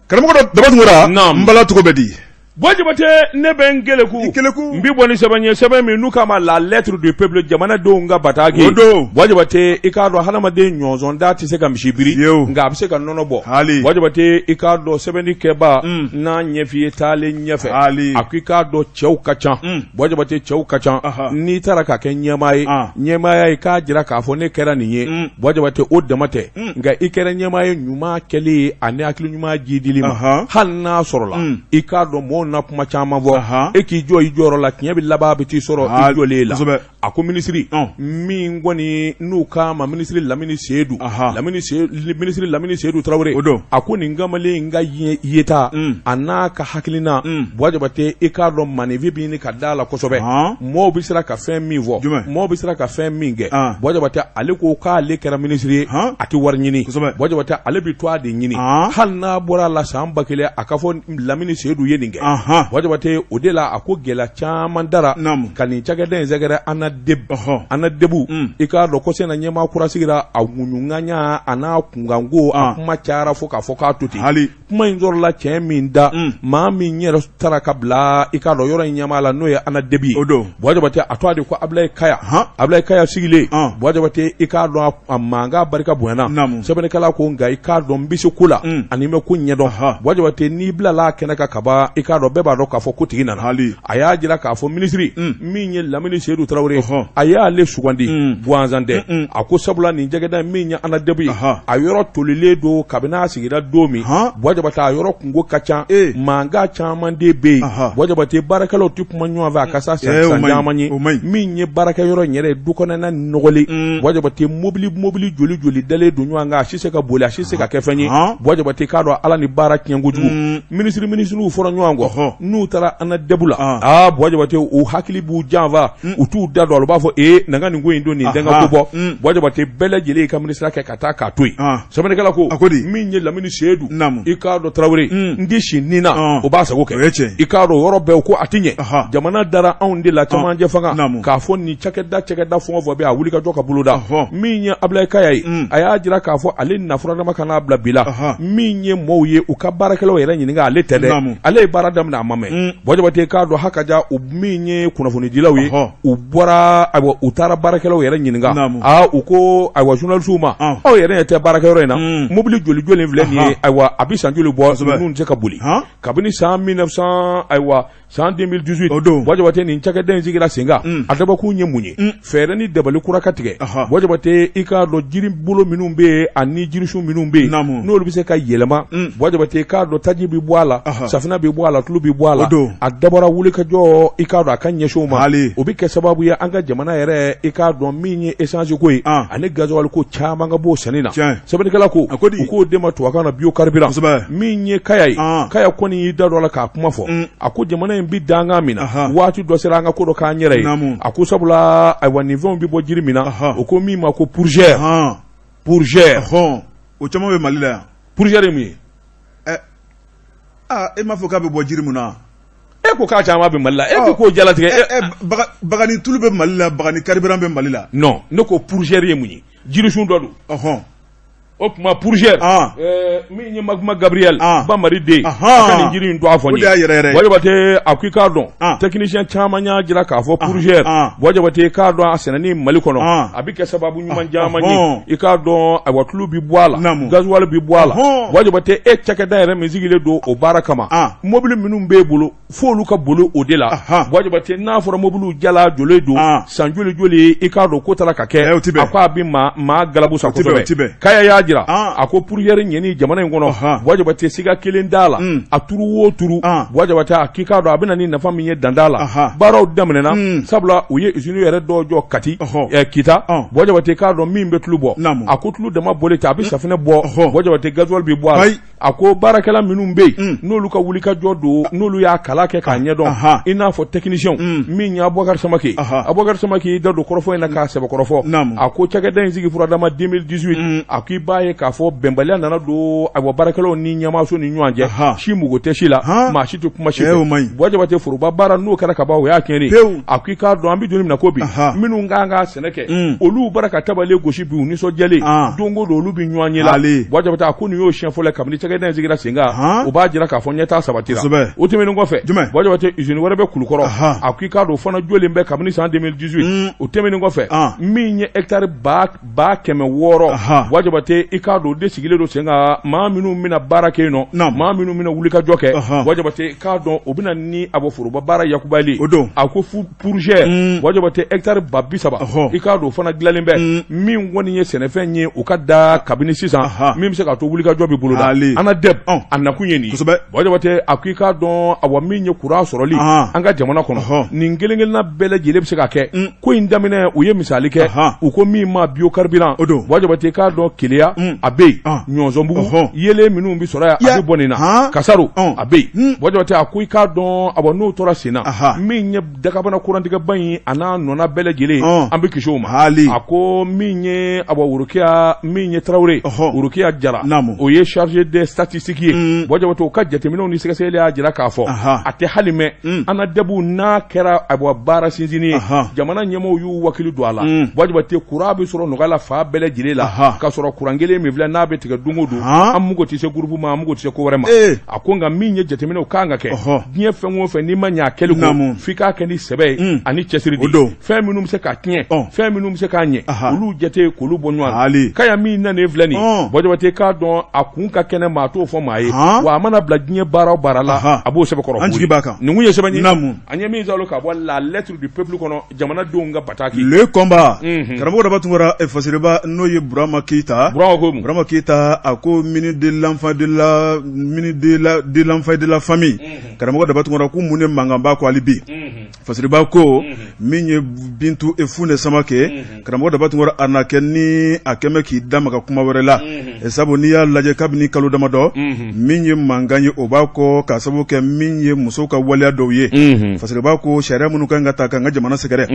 karamɔgɔ Daba Tunkara n bala cogo bɛ di Bojabate ne bɛ n keleku n bi bɔ ni sɛbɛn ye sɛbɛn min n'u k'a ma la lettre du peuple jamanadenw ka bataki Bojabate i k'a dɔn hadamaden ɲɔgɔnzɔn da tɛ se ka misi biri nka a bɛ se ka nɔnɔ bɔ Bojabate i k'a dɔn sɛbɛnni kɛba n'a ɲɛf'i ye taalen ɲɛfɛ a ko i k'a dɔn cɛw ka ca Bojabate cɛw ka ca n'i taara k'a kɛ ɲɛmaa ye ɲɛmaaya ye k'a jira k'a fɔ ne kɛra nin ye Bojabate o dama tɛ nka i kɛra ɲɛmaa ye ɲuman kɛli ye ani hakili ɲuman jidili ma hali n'a sɔrɔla i k'a dɔn mɔgɔw na kuma caman fɔ e k'i jɔ i jɔyɔrɔ la tiɲɛ bɛ laban bɛ t'i sɔrɔ i jɔlen la a ko ministre min goni n'u kama ministre Lamini Seydou ministre Lamini Seydou Traoré a ko nin gamale nga yeta ana ka hakilina wajabate e ka do manevi bi ni ka dala kosɔbɛ mo bi sira ka fɛn min fɔ mo bi sira ka fɛn min kɛ wajabate ale ko k'ale kɛra ministre a ti wari ɲini wajabate ale bi to a de ɲini hali n'a bɔra la san ba kelen a ka fɔ Lamini Seydou ye nin kɛ wajabate o de la a ko gɛlɛya caman dara ka nin cakɛda in sɛgɛrɛ ana debu i k'a dɔn ko sena ɲɛmaa kura sigira a ŋuɲuŋaɲa a n'a kunkanko a kuma cayara fo k'a fɔ k'a to ten kuma in sɔrɔla cɛ min da maa min yɛrɛ tara ka bila i k'a dɔn yɔrɔ in ɲɛmaa la n'o ye ana debi ye wajabate a to a de ko Ablaye Kaya sigilen wajabate i k'a dɔn a mankan barika bonyana sɛbɛnnikɛla ko nka i k'a dɔn n bɛ se ko la ani n bɛ ko ɲɛdɔn wajabate n'i bilala kɛnɛ kan ka ban i k'a dɔn bɛɛ b'a dɔn k'a fɔ ko tigi nana a y'a jira k'a fɔ ministre min ye Lamini Seydou Traoré a y'ale sugandi gansan tɛ a ko sabula nin jɛgɛda min ye ana debi a yɔrɔ tolilen don kabini a sigira don min wajabate a yɔrɔ kungo ka ca mankan caman de bɛ yen wajabate baarakɛlaw tɛ kuma ɲɔgɔn fɛ a ka sa san caman ye min ye baarakɛ yɔrɔ in yɛrɛ du kɔnɔna nɔgɔlen wajabate mobili joli dalen don ɲɔgɔn kan a si se ka boli a si se ka kɛ fɛn ye wajabate k'a dɔn ala ni baara tiɲɛ kojugu ministrew fɔra ɲɔgɔn kɔ n'u taara ana debu la wajabate u hakili b'u janfa u t'u da dɔn u b'a fɔ nanga nin ko in don nin dɛnga ko bɔ wajabate bɛɛ lajɛlen ka ministre kɛ ka taa k'a to yen sɛbɛnnikɛla ko min ye Lamini Seydou i k'a dɔn Traoré n di si nin na o b'a sago kɛ i k'a dɔn yɔrɔ bɛɛ ko a ti ɲɛ jamana dara anw de la camancɛ fanga k'a fɔ nin cakɛda fɛn o fɛn bɛ a wuli ka jɔ ka bolo da min ye Ablaye Kaya ye a y'a jira k'a fɔ ale nafuradama ka n'a bila bi la min ye mɔɔw ye u ka baarakɛlaw yɛrɛ ɲininka ale tɛ dɛ ale ye baara daminɛ a ma mɛn wajabate k'a dɔn hakaja u min ye kunnafonidilaw ye u bɔra u taara baarakɛlaw yɛrɛ ɲininka u ko journalistes ma aw yɛrɛ tɛ baarakɛyɔrɔ in na mobili joli filɛ nin ye a bi san joli bɔ ninnu tɛ se ka boli kabini san 2018 wajabate nin cakɛda in sigira sen kan a dabɔkun ye mun ye fɛɛrɛ ni dabali kura ka tigɛ wajabate i k'a dɔn jiri bolo minnu bɛ yen ani jirisun minnu bɛ yen n'olu bɛ se ka yɛlɛma wajabate k'a dɔn taji bɛ bɔ a la safinɛ bɛ bɔ a la tulu bɛ bɔ a la a dabɔra wulikajɔ i k'a dɔn a ka ɲɛsin o ma o bɛ kɛ sababu ye an ka jamana yɛrɛ i k'a dɔn min ye essence ko ye ani gasoil ko caman ka bɔ sanni na sɛbɛnnikɛla ko u k'o de ma tubabukan na biocarburant min ye Kaya ye Kaya kɔni y'i da dɔ la k'a kuma fɔ a ko jamana in bi dangan min na waati dɔ sera an ka ko dɔ k'an yɛrɛ ye a ko sabula ayiwa nin fɛnw bɛ bɔ jiri min na o ko min ma ko pourgère o caman bɛ Mali la yan pourgère ye mun ye e m'a fɔ k'a bɛ bɔ jiri mun na e ko k'a caman bɛ Mali la e ko k'o jalatigɛ bagani tulu bɛ Mali la bagani carburant bɛ Mali la non ne ko pourgère ye mun ye jirisun dɔ don o kuma pourgère min ye Maguma Gabriel Bamari den a ka nin jiri in to a fɔ nin wajabate a ko i k'a dɔn technicien caman y'a jira k'a fɔ pourgère wajabate k'a dɔn a sɛnɛni Mali kɔnɔ a bɛ kɛ sababu ɲuman caman ye i k'a dɔn ayiwa tulu bi bɔ a la gasoil bi bɔ a la wajabate e cakɛda yɛrɛ min sigilen don o baara kama mobili minnu b'e bolo f'olu ka boli o de la wajabate n'a fɔra mobiliw jala jɔlen don san joli i k'a dɔn ko taara ka kɛ a ko a bɛ maa galabu sa kosɛbɛ Kaya y'a jira a ko pourgère ɲɛni jamana in kɔnɔ wajabate siga kelen d'a la a turu o turu wajabate a k'i k'a dɔn a bɛ na ni nafa min ye danda la baaraw daminɛna sabula u ye usine yɛrɛ dɔ jɔ Kati Kita wajabate k'a dɔn min bɛ tulu bɔ a ko tulu dama bɔlen tɛ a bɛ safinɛ bɔ wajabate gasoil bɛ bɔ a la a ko baarakɛla minnu bɛ yen n'olu ka wulikajɔ don n'olu y'a kala kɛ k'a ɲɛdɔn i n'a fɔ technicien min ye Abubakar Samake y'i da don kɔrɔfɔ in na k'a sɛbɛ kɔrɔfɔ a ko cakɛda in sigi furadama 2018 a ko i b'a ye k'a fɔ bɛnbaliya nana don ayiwa baarakɛlaw ni ɲɛmaaso ni ɲɔgɔn cɛ si mugu tɛ si la maa si tɛ kuma si fɛ wajabate foroba baara n'o kɛra ka ban o y'a kɛɲɛn a ko i k'a dɔn an bɛ don min na ko bi minnu kan ka sɛnɛ kɛ olu bara ka tabale gosi bi u nisɔndiyalen don o don olu bɛ ɲɔgɔn ye la wajabate a ko nin y'o siɲɛ fɔlɔ kabini cakɛda in sigira sen kan o b'a jira k'a fɔ ɲɛtaa sabatira o tɛmɛnen kɔfɛ wajabate usine wɛrɛ bɛ Kulukɔrɔ a ko i k'a dɔn o fana jɔlen bɛ kabini san 2018 o tɛmɛnen kɔfɛ min ye hectare 600 wajabate i k'a dɔn o de sigilen don sen kan maa minnu bɛna baara kɛ yen nɔ maa minnu bɛna wulikajɔ kɛ wajabate k'a dɔn o bɛna ni a bɔ foroba baara yakubali a ko pourgère wajabate hectare 30 i k'a dɔn o fana dilanlen bɛ min kɔni ye sɛnɛfɛn ye u ka da kabini sisan min bɛ se ka to wulikajɔ bɛ bolo da an ana deb anakun ye nin bɔjabate a ko i k'a dɔn awa min ye kura sɔrɔli an ka jamana kɔnɔ nin kelenkelenna bɛɛ lajɛlen bɛ se ka kɛ ko in daminɛ u ye misali kɛ u ko min ma biocarburant bɔjabate i k'a dɔn Keleya a bɛ yen Ɲɔnsɔnbugu yelen minnu bɛ sɔrɔ yan a bɛ bɔ nin na Kasaru a bɛ yen bɔjabate a ko i k'a dɔn awa n'o tora sen na min ye dagabana kurantigɛba in a n'a nɔna bɛɛ lajɛlen an bɛ kisi o ma a ko min ye awa Worokiya min ye Tarawele Worokiya Jara o ye chargé des statistiques ye bɔjabate o ka jateminɛw ni sɛgɛsɛgɛli y'a jira k'a fɔ a tɛ hali mɛn an na debu n'a kɛra awa baara sinsinni ye jamana ɲɛmɔgɔw y'u wakili don a la bɔjabate kura bɛ sɔrɔ nɔgɔya la fa bɛɛ lajɛlen la ka sɔrɔ kuran kelen min filɛ n'a bɛ tigɛ don o don an mugu tɛ se groupe ma an mugu tɛ se ko wɛrɛ ma a ko nka min ye jateminɛw kan ka kɛ diɲɛ fɛn o fɛn n'i ma ɲɛ a kɛli ko f'i k'a kɛ ni sɛbɛ ye ani cɛsiri de fɛn minnu bɛ se ka tiɲɛ fɛn minnu bɛ se k'a ɲɛ olu jate k'olu bɔ ɲɔgɔn na kaya min na nin filɛ nin bɔjabate k'a dɔn a kun ka kɛnɛ maa t'o fɔ maa ye wa a mana bila diɲɛ baara o baara la a b'o sɛbɛkɔrɔ an jigi b'a kan nin kun ye sɛbɛn ye an ye min salo ka bɔ la lettre du peuple kɔnɔ jamanadenw ka bataki le combat karamɔgɔ daba tun kɛra fasiriba n'o ye Burama Keita a ko ministre de l'enfant de la famille karamɔgɔ daba tun kɛra ko mun ne mankan b'a ko hali bi fasiriba ko min ye Bintu Efune Samake karamɔgɔ daba tun kɛra a na kɛ ni a kɛmɛ k'i da maga kuma wɛrɛ la sabu n'i y'a lajɛ kabini kalo damadɔ min ye mankan ye o b'a kɔ k'a sababu kɛ min ye musow ka waleya dɔw ye fasiriba ko sariya minnu kan ka ta k'an ka jamana sɛgɛrɛ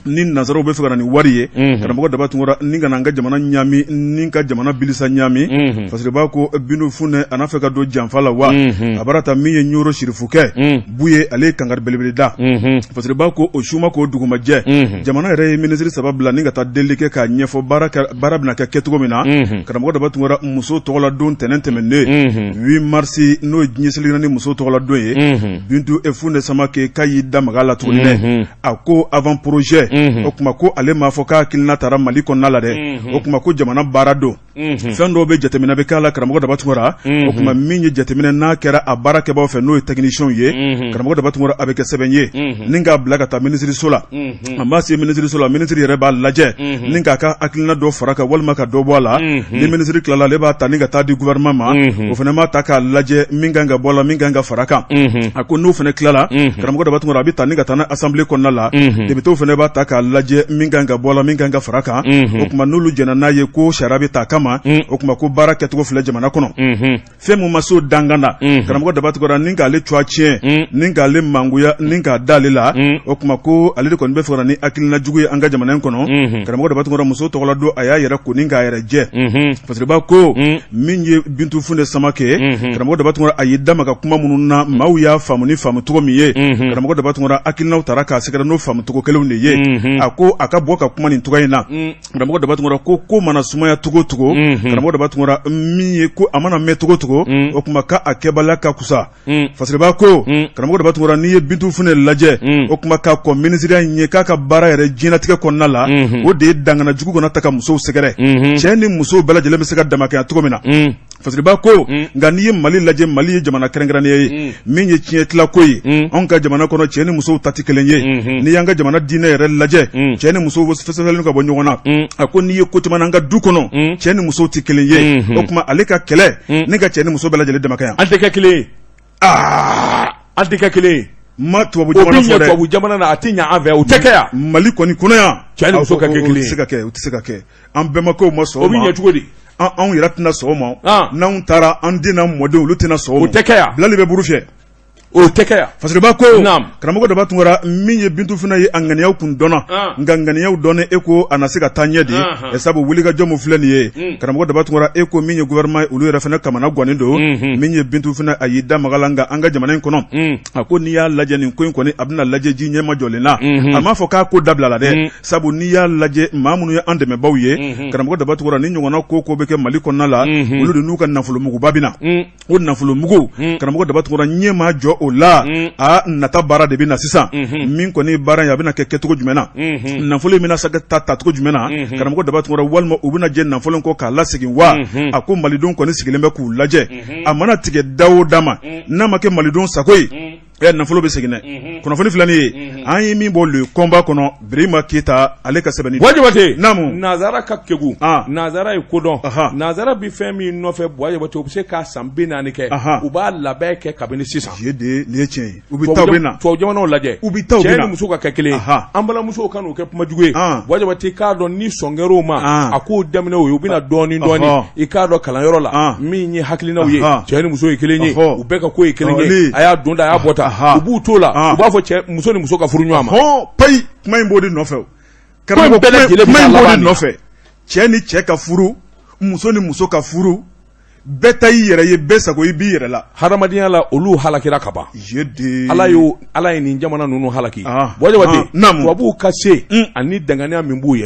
ni nanzaraw bɛ fɛ ka na ni wari ye karamɔgɔ daba tun kɛra ni ka na an ka jamana ɲami ni ka jamana bilisa ɲami fasiriba ko Bintu Efune a n'a fɛ ka don janfa la wa a bara ta min ye Ɲoro Sirifukɛ Buye ale ye kankari belebele da fasiriba ko o suma k'o dugumajɛ jamana yɛrɛ ye minisiri saba bila ni ka taa delili kɛ k'a ɲɛfɔ baara bɛna kɛ kɛcogo min na karamɔgɔ daba tun kɛra muso tɔgɔladon tɛnɛn tɛmɛnen 8 mars n'o ye ɲɛsigira ni muso tɔgɔladon ye Bintu Efune Samake k'a y'i da maga la tuguni dɛ a ko avant projet o kuma ko ale m'a fɔ k'a hakilina taara Mali kɔnɔna la dɛ o kuma ko jamana baara don fɛn dɔw bɛ jateminɛ bɛ k'a la karamɔgɔ daba tun kɛra o kuma min ye jateminɛ n'a kɛra a baarakɛbaaw fɛ n'o ye technicien ye karamɔgɔ daba tun kɛra a bɛ kɛ sɛbɛn ye ni k'a bila ka taa minisiriso la a b'a se minisiriso la minisiri yɛrɛ b'a lajɛ ni k'a ka hakilina dɔ fara kan walima ka dɔ bɔ a la ni minisiri tilala ale b'a ta ni ka taa di gouvernement ma o fana b'a ta k'a lajɛ min kan ka bɔ la min kan ka fara kan a ko n'o fana tilala karamɔgɔ daba tun kɛra a bɛ ta ni ka taa n'a assemblée kɔnɔna la députés fana b'a ta k'a lajɛ min kan ka bɔ la min kan ka fara kan o kuma n'olu jɛnna n'a ye ko sariya bɛ ta kama o kuma ko baara kɛcogo filɛ jamana kɔnɔ fɛn mun ma se o dangana karamɔgɔ daba tun kɛra ni k'ale coiya tiɲɛ ni k'ale mangoya ni k'a d'ale la o kuma ko ale de kɔni bɛ fɛ ka ni hakilina jugu ye an ka jamana in kɔnɔ karamɔgɔ daba tun kɛra muso tɔgɔladon a y'a yɛrɛ ko ni k'a yɛrɛ jɛ fasiriba ko min ye Bintu Efune Samake karamɔgɔ daba tun kɛra a y'i da maga kuma minnu na maaw y'a faamu ni faamu cogo min ye karamɔgɔ daba tun kɛra hakilinaw taara k'a sɛgɛrɛ n'o faamu cogo kelenw de ye a ko a ka bɔ ka kuma nin cogoya in na karamɔgɔ daba tun kɛra ko mana sumaya cogo cogo karamɔgɔ daba tun kɛra min ye ko a mana mɛn cogo cogo o kuma ka a kɛbaliya ka kusa fasiriba ko karamɔgɔ daba tun kɛra n'i ye Bintu Efune lajɛ o kuma k'a kɔ minisiriya in ye k'a ka baara yɛrɛ diɲɛlatigɛ kɔnɔna la o de ye dangana jugu kɔnɔ ta ka musow sɛgɛrɛ cɛ ni musow bɛɛ lajɛlen bɛ se ka damakɛya cogo min na fasiriba ko nka n'i ye Mali lajɛ Mali ye jamana kɛrɛnkɛrɛnnenya ye min ye tiɲɛ tilako ye anw ka jamana kɔnɔ cɛ ni musow ta tɛ kelen ye n'i y'an ka jamana diinɛ yɛrɛ lajɛ cɛ ni musow fɛsɛfɛsɛlen ka bɔ ɲɔgɔn na a ko n'i ye ko caman an ka du kɔnɔ cɛ ni musow tɛ kelen ye o kuma ale ka kɛlɛ ne ka cɛ ni muso bɛɛ lajɛlen damakɛya an tɛ kɛ kelen ye an tɛ kɛ kelen ye ma tubabu jamana fɔ dɛ tubabu jamana na a tɛ ɲɛ an fɛ o tɛ kɛ yan Mali kɔni kɔnɔ yan cɛ ni muso ka kɛ kelen ye o tɛ se ka kɛ an bɛnbakɛw ma sɔn o ma o bɛ ɲɛ cogo di anw yɛrɛ tɛna sɔn o ma n'anw taara an den n'a mɔdenw olu tɛna sɔn o ma o tɛ kɛ yan bilali bɛ buru fiyɛ o tɛ kɛ yan fasiriba ko karamɔgɔ daba tun kɛra min ye Bintu fana ye a ŋaniyaw kun dɔnna nka ŋaniyaw dɔnnen e ko a na se ka taa ɲɛ de sabu wulikajɔ min filɛ nin ye karamɔgɔ daba tun kɛra e ko min ye gouvernement olu yɛrɛ fana kamana gannen don min ye Bintu fana a y'i da maga la nka an ka jamana in kɔnɔ a ko n'i y'a lajɛ nin ko in kɔni a bɛna lajɛ ji ɲɛma jɔlen na a m'a fɔ k'a ko dabila la dɛ sabu n'i y'a lajɛ maa minnu ye an dɛmɛbaw ye karamɔgɔ daba tun kɛra ni ɲɔgɔnna ko bɛ kɛ Mali kɔnɔna la olu de n'u ka nafolomuguba bɛ na o nafolomugu karamɔgɔ daba tun kɛra ɲɛ ma jɔ o la nata baara de bɛ na sisan min kɔni baara in a bɛna kɛ kɛcogo jumɛn na nafolo in bɛna se ka tacogo jumɛn na karamɔgɔ daba tun kɛra walima u bɛna jɛ nafolo kɔ k'a lasegin wa a ko malidenw kɔni sigilen bɛ k'u lajɛ a mana tigɛ da o da ma n'a ma kɛ malidenw sago ye nafolo bɛ segin dɛ kunnafoni filɛ nin ye an ye min bɔ le combat kɔnɔ Birima Keita ale ka sɛbɛnni Jabate naamu Nazara ka kegu Nazara ye kodɔn Nazara bi fɛn min nɔfɛ Jabate u bɛ se k'a san 40 kɛ u b'a labɛn kɛ kabini sisan nin ye tiɲɛ ye u bɛ taa u bɛ na tubabu jamanaw lajɛ u bɛ taa u bɛ na cɛ ni muso ka kɛ kelen an balimamusow ka n'u kɛ kuma jugu ye Jabate k'a dɔn ni sɔngɛrɛw ma a k'o daminɛ o ye u bɛna dɔɔni i k'a dɔn kalanyɔrɔ la min ye hakilinaw ye cɛ ni muso ye kelen ye u bɛɛ ka ko ye kelen ye a y'a don da a y'a bɔta u b'u to la u b'a fɔ cɛ muso ni muso ka furu ɲɔgɔn ma payi kuma in b'o de nɔfɛ kuma in b'o de nɔfɛ cɛ ni cɛ ka furu muso ni muso ka furu bɛɛ ta i yɛrɛ ye bɛɛ sago i b'i yɛrɛ la hadamadenya la olu halakira ka ban ala ye nin jamana ninnu halaki Jabate tubabuw ka se ani danganiya min b'u ye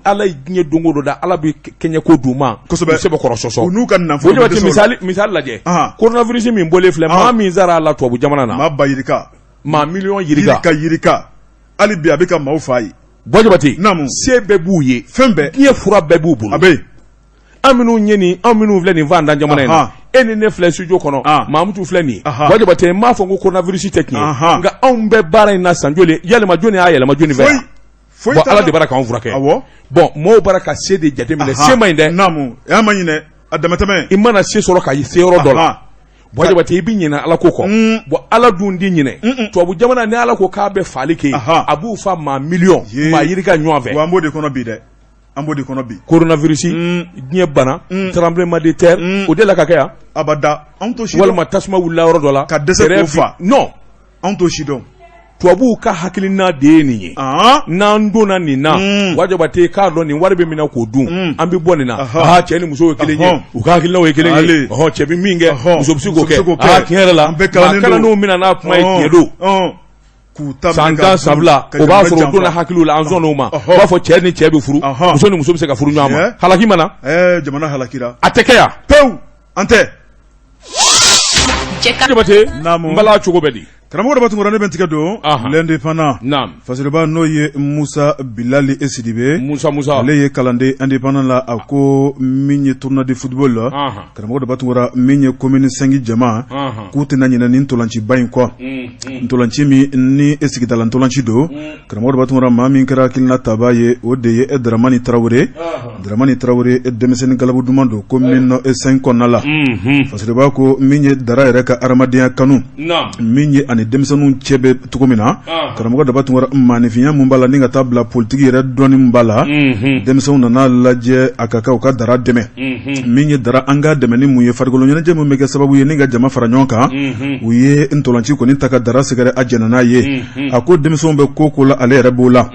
ala ye diɲɛ don o don da ala bɛ kɛɲɛko d'u ma kosɛbɛ sɛbɛ kɔrɔ sɔsɔ u n'u ka nafolo Jabate misali lajɛ coronavirus min bɔlen filɛ maa min sara a la tubabu jamana na maa ba yirika maa miliyɔn yirika hali bi a bɛ ka maaw fa ye Jabate se bɛɛ b'u ye fɛn bɛɛ diɲɛ fura bɛɛ b'u bolo a bɛ an minnu filɛ nin Vandan jamana in na e ni ne filɛ studio kɔnɔ Mamutu filɛ nin Jabate m'a fɔ ko coronavirus tɛ tiɲɛ nka anw bɛ baara in na san joli yɛlɛma joni y'a yɛlɛma joni fɛ bon ala de b'a k'anw furakɛ bon mɔɔw bara ka se de jateminɛ se ma ɲi dɛ y'a ma ɲinɛ a damatɛmɛ i mana se sɔrɔ ka se yɔrɔ dɔ la Jabate i bɛ ɲinɛ ala ko kɔ bon ala dun di ɲinɛ tubabu jamana ni ala ko k'a bɛ faali kɛ a b'u fa maa miliyɔn maa yirika ɲɔgɔn fɛ wa an b'o de kɔnɔ bi dɛ an b'o de kɔnɔ bi coronavirus diɲɛ bana tremblement de terre o de la ka kɛ yan abada anw t'o si dɔn walima tasuma wulila yɔrɔ dɔ la ka dɛsɛ k'o fa non anw t'o si dɔn tubabuw ka hakilina de ye nin ye n'an donna nin na Jabate k'a dɔn nin wari bɛ minɛ k'o dun an bɛ bɔ nin na cɛ ni muso ye kelen ye u ka hakilinaw ye kelen ye cɛ bɛ min kɛ muso bɛ se k'o kɛ tiɲɛ yɛrɛ la kalandenw bɛna n'a kuma ye tiɲɛ don san 10 sabula o b'a sɔrɔ o donna hakiliw la an sɔn o ma u b'a fɔ cɛ ni cɛ bɛ furu muso ni muso bɛ se ka furu ɲɔgɔn ma halaki mana jamana halakira a tɛ kɛ yan pewu an tɛ Jabate n bala cogo bɛ di karamɔgɔ dɔ b'a tunkara ne bɛ tigɛ don l'indépendant fasiriba n'o ye Musa Bilali Sidibe ale ye kalanden indépendant la a ko min ye tournoi de football la karamɔgɔ dɔ b'a tunkara min ye commune 5 jama k'u tɛna ɲinɛ ni ntolanciba in kɔ ntolanci min ni sigidala ntolanci don karamɔgɔ dɔ b'a tunkara maa min kɛra hakilina taba ye o de ye Dramani Traoré denmisɛnnin galabu duman don commune 5 kɔnɔna la fasiriba ko min ye dara yɛrɛ ka adamadenya kanu min ye ani denmisɛnninw cɛ bɛ cogo min na karamɔgɔ daba tun maanifinya mun b'a la ni ka taa bila politiki yɛrɛ dɔɔni mun b'a la denmisɛnw nana lajɛ a ka kan u ka dara dɛmɛ min ye dara an ka dɛmɛ ni mun ye farikolo ɲɛnajɛ mun bɛ kɛ sababu ye ni ka jama fara ɲɔgɔn kan u ye ntolanci kɔni ta ka dara sɛgɛrɛ a jɛnna n'a ye a ko denmisɛnw bɛ ko la ale yɛrɛ b'o la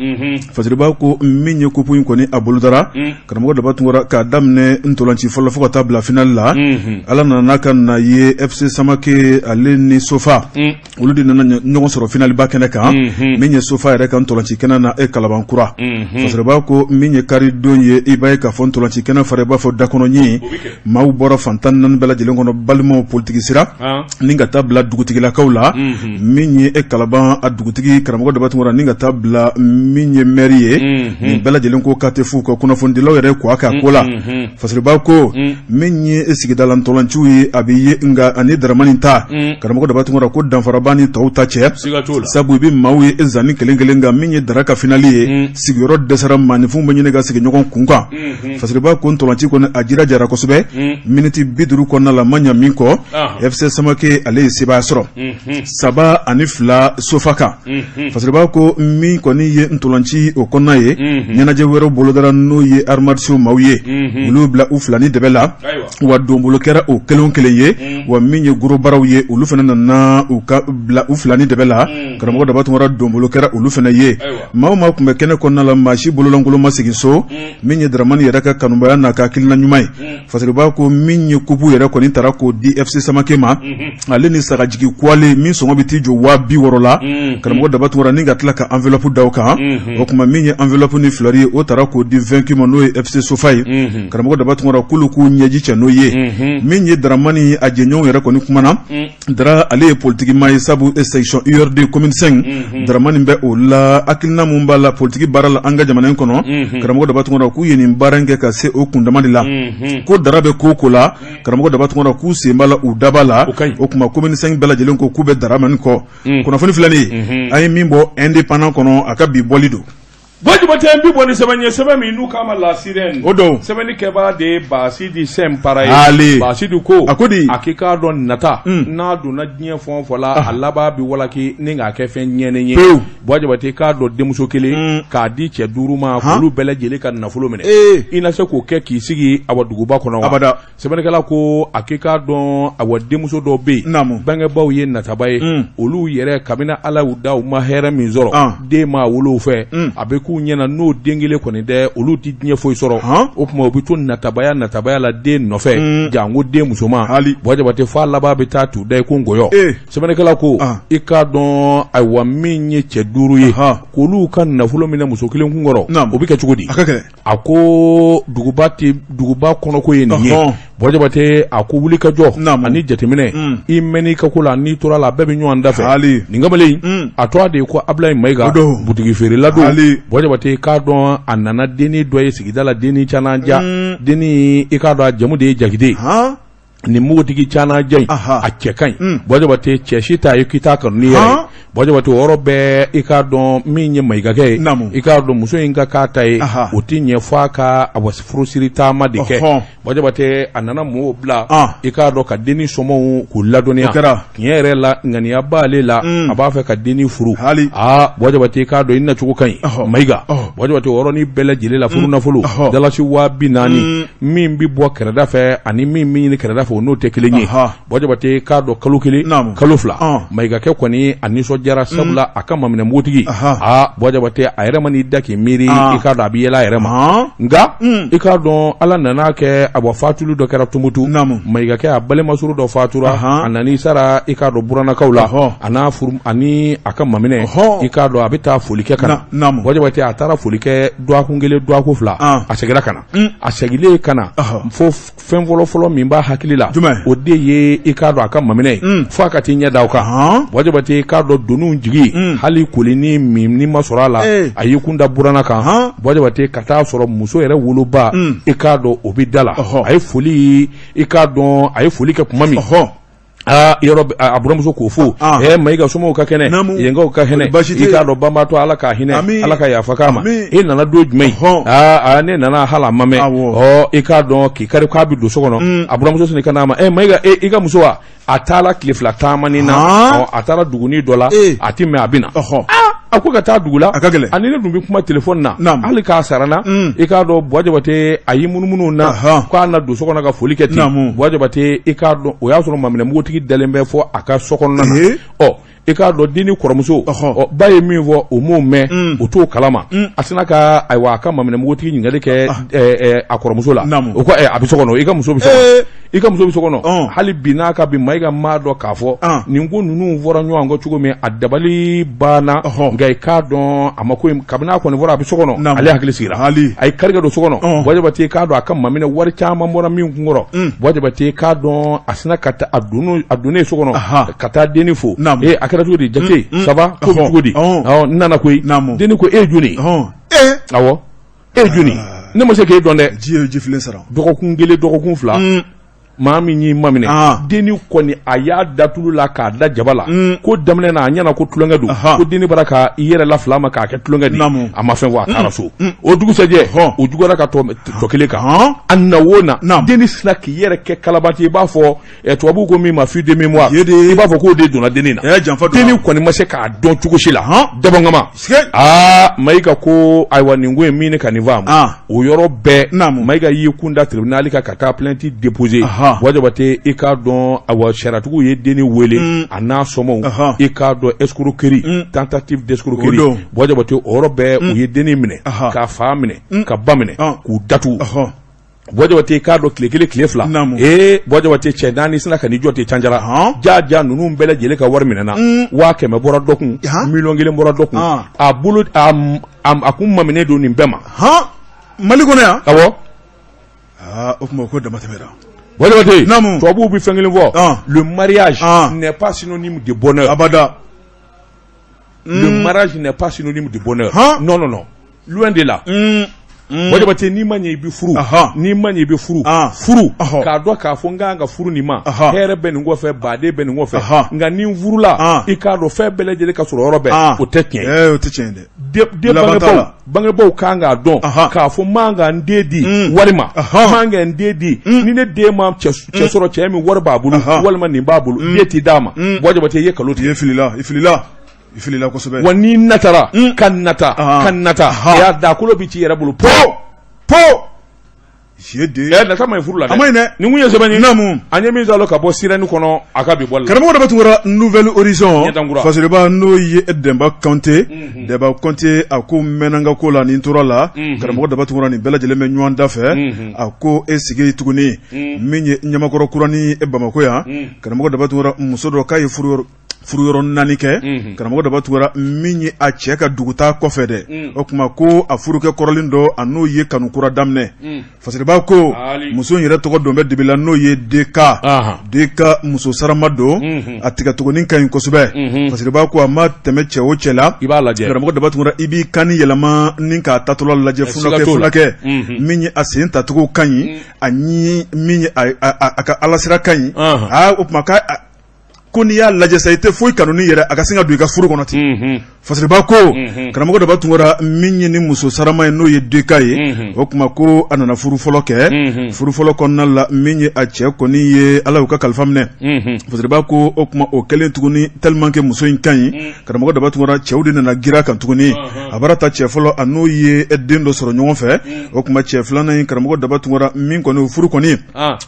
fasiriba ko min ye kopu in kɔni a bolodara karamɔgɔ daba tun k'a daminɛ ntolanci fɔlɔ fo ka taa bila finali la ala nana ka na ye FC Samake ale ni Sofa olu de nana ɲɔgɔn sɔrɔ finaliba kɛnɛ kan min ye Sofa yɛrɛ ka ntolanci kɛnɛ na Kalabankura fasiriba ko min ye kari don ye i b'a ye k'a fɔ ntolanci kɛnɛ fara i b'a fɔ dakɔnɔɲi maaw bɔra fantan naani bɛɛ lajɛlen kɔnɔ balimaw politiki sira ni ka taa bila dugutigilakaw la min ye Kalaban a dugutigi karamɔgɔ daba tun ni ka taa bila min ye maire ye nin bɛɛ lajɛlen ko k'a tɛ fu ka kunnafonidilaw yɛrɛ ko a ka ko la fasiriba ko min ye sigidala ntolanciw ye a bɛ ye nga ani Dramani ta karamɔgɔ daba tun ko danfaraba ni tɔw ta cɛ sabu i bɛ maaw ye zanni kelen kelen nka min ye dara ka finali ye sigiyɔrɔ dɛsɛra maanifinw bɛ ɲini ka sigi ɲɔgɔn kun kan fasiriba ko ntolanci kɔni a jirajara kosɛbɛ miniti 50 kɔnɔna la ma ɲa min kɔ FC Samake ale ye sebaya sɔrɔ 3-2 Sofa kan fasiriba ko min kɔni ye ntolanci o kɔnɔna ye ɲɛnajɛ wɛrɛw bolodara n'o ye armatio maaw ye olu bila u fila ni dɛbɛ la wa donbolo kɛra o kelen kelen ye wa min ye gorobaraw ye olu fana nana u ka bila u fila ni dɛbɛ la karamɔgɔ daba tun donbolo kɛra olu fana ye maa o maa tun bɛ kɛnɛ kɔnɔna la maa si bololankolon ma segin so min ye Dramani yɛrɛ ka kanubaya n'a ka hakilina ɲuman ye fasiriba ko min ye kupu yɛrɛ kɔni taara k'o di FC Samake ma ale ni sagajigi kuwale min sɔngɔ bɛ t'i jɔ 60,000 la karamɔgɔ daba tun ni ka tila ka enveloppe da o kan o kuma min ye enveloppe ni fleur ye o taara k'o di vaincu ma n'o ye FC Sofa ye karamɔgɔ daba tun k'olu k'u ɲɛji cɛ n'o ye min ye Dramani a jɛɲɔgɔnw yɛrɛ kɔni kumana dara ale ye politiki maa ye sabu Wagadugu et section URD commune 5 Dramani bɛ o la akilina mun b'a la politique baara la an ka jamana in kɔnɔ karamɔgɔ daba tungara k'u ye nin baara kɛ ka se o kundama de la ko dara bɛ ko la karamɔgɔ daba tungara k'u sen b'a la u daba la o kuma commune 5 bɛɛ lajɛlen ko k'u bɛ dara mani kɔ kunnafoni filɛnin a ye min bɔ indépendant kɔnɔ a ka bi bɔli don Bajibate mbi boni sebanye sebemi nu kama la siren odo sebeni keba de basidi sempara Ali basidu ko akodi akika don nata na do na dien fon fola alaba bi walaki ninga ke fen nyene nye bajibate ka do demuso kele ka di che duruma kulu bele jele kan na fulo mene ina se ko ke ki sigi awaduguba kono abada sebeni kala ko akika don awademuso do be bange bawo ye nata baye olu yere kabina ala uda ma here min zoro de ma wolo fe abe ku nyana no dengele koni de olu ti nye foyi soro o kuma obi to natabaya la de nofe jango de musoma boje bate fa laba beta tu de ko ngoyo semene kala ko ika don aywa minye cheduru ye ko lu kan na fulo mina musokile ngoro obi ke chugodi ako duguba kono ko ye nye boje bate ako wuli ka jo ani jatemine imeni ka kula ni tora la bebe nyu anda fe ningamale atwa de ko abla maiga butigi fere lado boje bate ka don anana deni doye sigidala deni chananja deni ikado ajamu de jagide ni mugutigi chana jay a cekan boje bate cheshita yukita karni yayi boje bate orobe ikado minye maigake ikado muso inga katai utinye faka abasifuru sirita madike boje bate anana mu bla ikado ka deni somo kuladonia nyere la ngani abale la abafe ka deni furu boje bate ikado inna chukukan maiga boje bate oroni bele jilela furu na fulu dala shi wabi nani mimbi bo kerada fe ani mimmi ni kerada fe no tekelenye boje bate kado kalukili kalufla maiga ke kwani aniso jara sabla akama mine mutigi boje bate ayrema ni daki miri ikado abiyela ayrema nga ikado ala nana ke abo fatulu do karatu mutu maiga ke abale masuru do fatura anani sara ikado burana kaula ana furum ani akama mine ikado abita fulike kana boje bate atara fulike do akungele do akufla asegera kana asegile kana fo fenvolo folo mimba hakilila ode ye ikado aka mamine fo akati nya dawka boje bate ikado donu njigi hali kulini mimni masorala ayikunda burana kan boje bate kata soro muso yere wuluba ikado obidala ay fuli ikado ay fuli ke kumami yoro aburamuso kofu maiga somo ka kene yenga ka hene ikado bamba to alaka hine alaka ya fakama ina na dojmei ne nana hala mame ikado ki kare kwa bidu sokono aburamuso sene kana ma maiga iga musowa atala klifla tamani na atala duguni dola atime abina akuka ta dugula anine dumbi kuma telefone na alika sarana ikado boje bate ayimunumunu na kwa na do sokono ga foliketi boje bate ikado o ya soro mamene mugoti dalembe fo aka sokono na ikado dini koromuso baye mi vo umume uto kalama asinaka aywa aka mamene mugoti nyingale ke akoromuso la ko abisokono ika muso bisokono hali binaka bi maiga mado kafo ningu nunu vora nyango chugome adabali bana ngai kado amako kabina ko ne vora bisokono ali hakili sira ay karga do sokono boje bate kado aka mamene war chama mora mi ngoro boje bate kado asinaka ta adune sokono kata deni fo akara tudi jake sava ko tudi nana koy deni ko juni awo juni ne mo se ke donde ji filen sara doko kungele doko kunfla mami nyi mamine deni koni aya datulu la ka da jabala ko damne na nyana ko tulonga du ko deni baraka yere la flama ka ke tulonga di ama fen wa taraso o dugu seje o dugora ka to kele ka anna wona deni snack yere ke kalabati ba fo to abu ko mi ma fi de mémoire e ba fo ko de dona deni na deni koni ma se ka don chugo shila dabangama maika ko aywa ningwe mine kanivamu o yoro be maika yi kunda tribunal ka kata plainte déposer boje bate ikado awa sharatugo ye deni wele ana somo ikado escroquerie tentative d'escroquerie boje bate orobe o ye deni mine ka fa mine ka bamine ku datu boje bate ikado kile fla boje bate chedani sina ka ni jote chanjara jaja nunu mbele jele ka war mine na wa ke me bora dokun million gele bora dokun abulu akum mamine do ni mbema maligona ya awo of mo ko da matemera Namu. Tuabu bi fengelen fo. Le mariage n'est pas synonyme de bonheur. Abada. Le mariage n'est pas synonyme de bonheur. Non, non, non. Loin de là. Wajabate ni manye ibi furu. Ni manye ibi furu. Furu. Ka do ka fo nga furu ni ma. Here be ngo fe bade be ngo fe. Nga ni furu la. I ka do fe bele jele ka soro orobe. O tekien. O tekien de. De bangebo ka nga don. Ka fo manga ndedi warima. Manga ndedi. Ni ne de ma che soro che mi war babulu. Walma ni babulu. Deti dama. Wajabate ye kaloti. Ifilila kosobe wani natara kannata ya da kulo bici yara bulu po jede ya da sama furu la amayne ni munye sebani namu anye mi zalo ka bo sirani kono akabi bol karamo da batungura nouvelle horizon fasireba no ye edemba Kanté deba Kanté ako menanga ko la ni ntorala karamo da batungura ni bela jele me nywanda fe ako esige tuguni minye nyamakoro kurani e Bamako ya karamo da batungura musodo kay furu yɔrɔ naani kɛ karamɔgɔ daba tugura min ye a cɛ ka dugutaa kɔfɛ dɛ o kuma ko a furukɛ kɔrɔlen dɔ a n'o ye kanukura daminɛ fasiriba ko muso in yɛrɛ tɔgɔ don bɛ dibila n'o ye deka muso sarama don a tigɛtuguni ka ɲi kosɛbɛ fasiriba ko a ma tɛmɛ cɛ o cɛ la karamɔgɔ daba tugura i b'i kan ni yɛlɛma ni k'a tatɔla lajɛ fulakɛ min ye a sen tacogo ka ɲi a ɲi min ye a ka alasira ka ɲi o kuma ko n'i y'a lajɛ sa i tɛ foyi kanu ni yɛrɛ a ka sin ka don i ka furu kɔnɔ ten fasiriba ko karamɔgɔ daba tungora min ye ni muso sarama ye n'o ye deka ye o kuma ko a nana furu fɔlɔ kɛ furu fɔlɔ kɔnɔna la min ye a cɛ kɔni ye ala y'u ka kalifa minɛ fasiriba ko o kuma o kɛlen tuguni tellement que muso in ka ɲi karamɔgɔ daba tungora cɛw de nana gira kan tuguni a bara ta cɛ fɔlɔ a n'o ye den dɔ sɔrɔ ɲɔgɔn fɛ o kuma cɛ filanan in karamɔgɔ daba tungora min kɔni o furu kɔni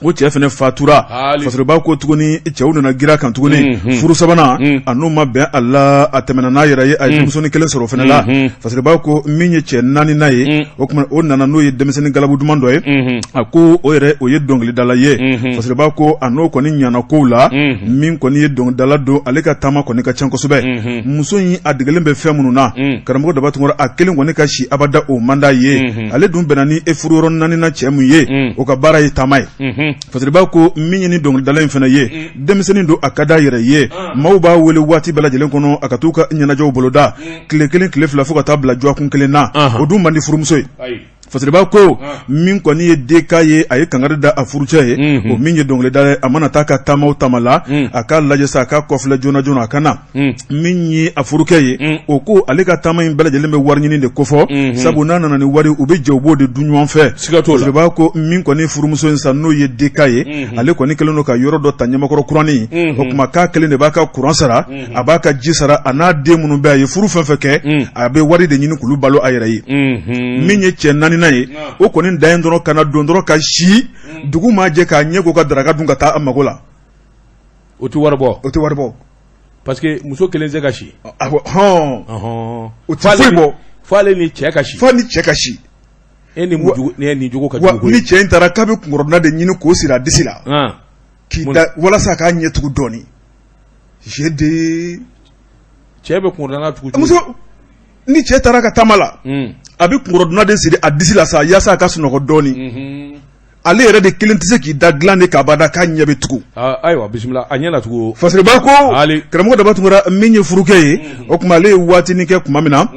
o cɛ fɛnɛ fatura fasiriba ko tuguni cɛw nana gira kan tuguni furu sabanan a n'o ma bɛn a la a tɛmɛna n'a yɛrɛ ye a ye denmisɛnnin kelen sɔrɔ fɛnɛ la fasiriba ko min ye cɛ naani n'a ye o kuma o nana n'o ye denmisɛnnin galabu duman dɔ ye a ko o yɛrɛ o ye dɔnkilidala ye fasiriba ko a n'o kɔni ɲana kow la min kɔni ye dɔnkilidala don ale ka taama kɔni ka can kosɛbɛ muso in a degelen bɛ fɛn minnu na karamɔgɔ daba tungora a kelen kɔni ka si abada o man d'a ye ale dun bɛnna ni e furu yɔrɔ naani na cɛ mun ye o ka baara ye taama ye fasiriba ko min ye ni dɔnkilidala in fɛnɛ ye denmisɛnnin don a ka d'a yɛrɛ ye maaw b'a wele waati bɛɛ lajɛlen kɔnɔ a ka t'u ka ɲɛnajɛw boloda tile kelen tile fila fo ka taa bila jɔkun kelen na o dun man di furumuso ye fasiriba ko min kɔni ye deka ye a ye kangari da a furucɛ ye o min ye dɔnkilida ye a mana taa ka taama o taama la a k'a lajɛ sa a k'a kɔfilɛ joona joona a ka na min ye a furukɛ ye o ko ale ka taama in bɛɛ lajɛlen bɛ wari ɲini de kofɔ sabu n'a nana ni wari u bɛ jɛ u b'o de dun ɲɔgɔn fɛ fasiriba ko min kɔni furumuso in sa n'o ye deka ye ale kɔni kɛlen don ka yɔrɔ dɔ ta ɲamakɔrɔ kuranin o kuma k'a kelen de b'a ka kuran sara a b'a ka ji sara a n'a den minnu bɛ a ye furu fɛn fɛn kɛ a bɛ wari de ɲini k'olu balo a yɛrɛ ye min ye cɛ naani ye o kɔni dan dɔrɔn kana don dɔrɔn ka si dugu ma jɛ k'a ɲɛ k'o ka daraka dun ka taa a mago la o tɛ wari bɔ parce que muso kelen tɛ ka si o tɛ foyi bɔ f'ale ni cɛ ka si e ni nin jogo ka jugu ni cɛ in taara k'a bɛ kunkɔrɔna de ɲini k'o siri a disi la k'i da walasa k'a ɲɛ tugu dɔɔni cɛ bɛ kunkɔrɔna tugu ni cɛ taara ka taama la a bɛ kunkɔrɔduna de siri a disi la sa yaasa a ka sunɔgɔ dɔɔni ale yɛrɛ de kelen tɛ se k'i da dilan de k'a bada k'a ɲɛ bɛ tugu ayiwa bisimila a ɲɛ na tugu fasiriba ko karamɔgɔ daba tungura min ye furukɛ ye o tuma ale ye waatinin kɛ tuma min na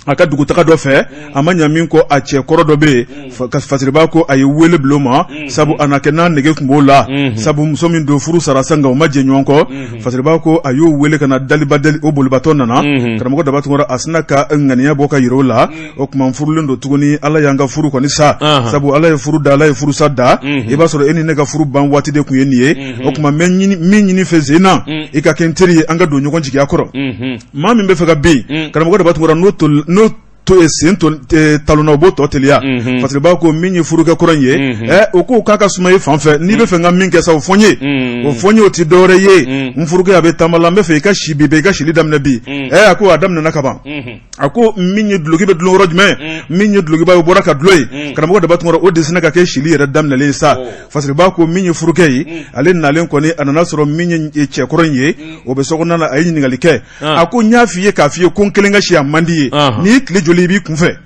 a ka dugutaga dɔ fɛ a ma ɲa min kɔ a cɛ kɔrɔ dɔ bɛ yen fasiriba ko a ye wele bilo ma sabu a na kɛ n'a nege tun b'o la sabu muso min don furu sara san nka o ma jɛ ɲɔgɔn kɔ fasiriba ko a y'o wele ka na daliba dali o bolibatɔ nana karamɔgɔ daba tungura a sina ka ŋaniya bɔ ka yira o la o tuma furulen don tuguni ala y'an ka furu kɔni sa sabu ala ye furu da ala ye furu sa da i b'a sɔrɔ e ni ne ka furu ban waati de tun ye nin ye o tuma min ɲini fɛ sen na i ka kɛ n teri ye an ka don ɲɔgɔn jigiya kɔrɔ maa min bɛ fɛ ka bin karamɔgɔ daba tungura n'o sen talonna o b'o tɔ teliya fasiriba ko min ye furukɛ kɔrɔ in ye o ko k'a ka suma ye fan fɛ n'i bɛ fɛ n ka min kɛ sa o fɔ n ye o fɔ n ye o tɛ dɔwɛrɛ ye n furukɛ a bɛ taama la n bɛ fɛ i ka si bi i ka sili daminɛ bi a ko a daminɛna ka ban a ko min ye duloki bɛ dulon yɔrɔ jumɛn min ye dulokiba ye o bɔra ka dulon ye karamɔgɔ daba tungara o de sina ka kɛ sili yɛrɛ daminɛlen sa fasiriba ko min ye furukɛ ye ale nalen kɔni a nana sɔrɔ min ye cɛkɔrɔ in ye o bɛ sokɔnɔna la a ye ɲininkali kɛ a ko n y'a f'i ye k'a f'i ye ko n kelen ka si a man di ye n'i tile joli i b'i kunfɛ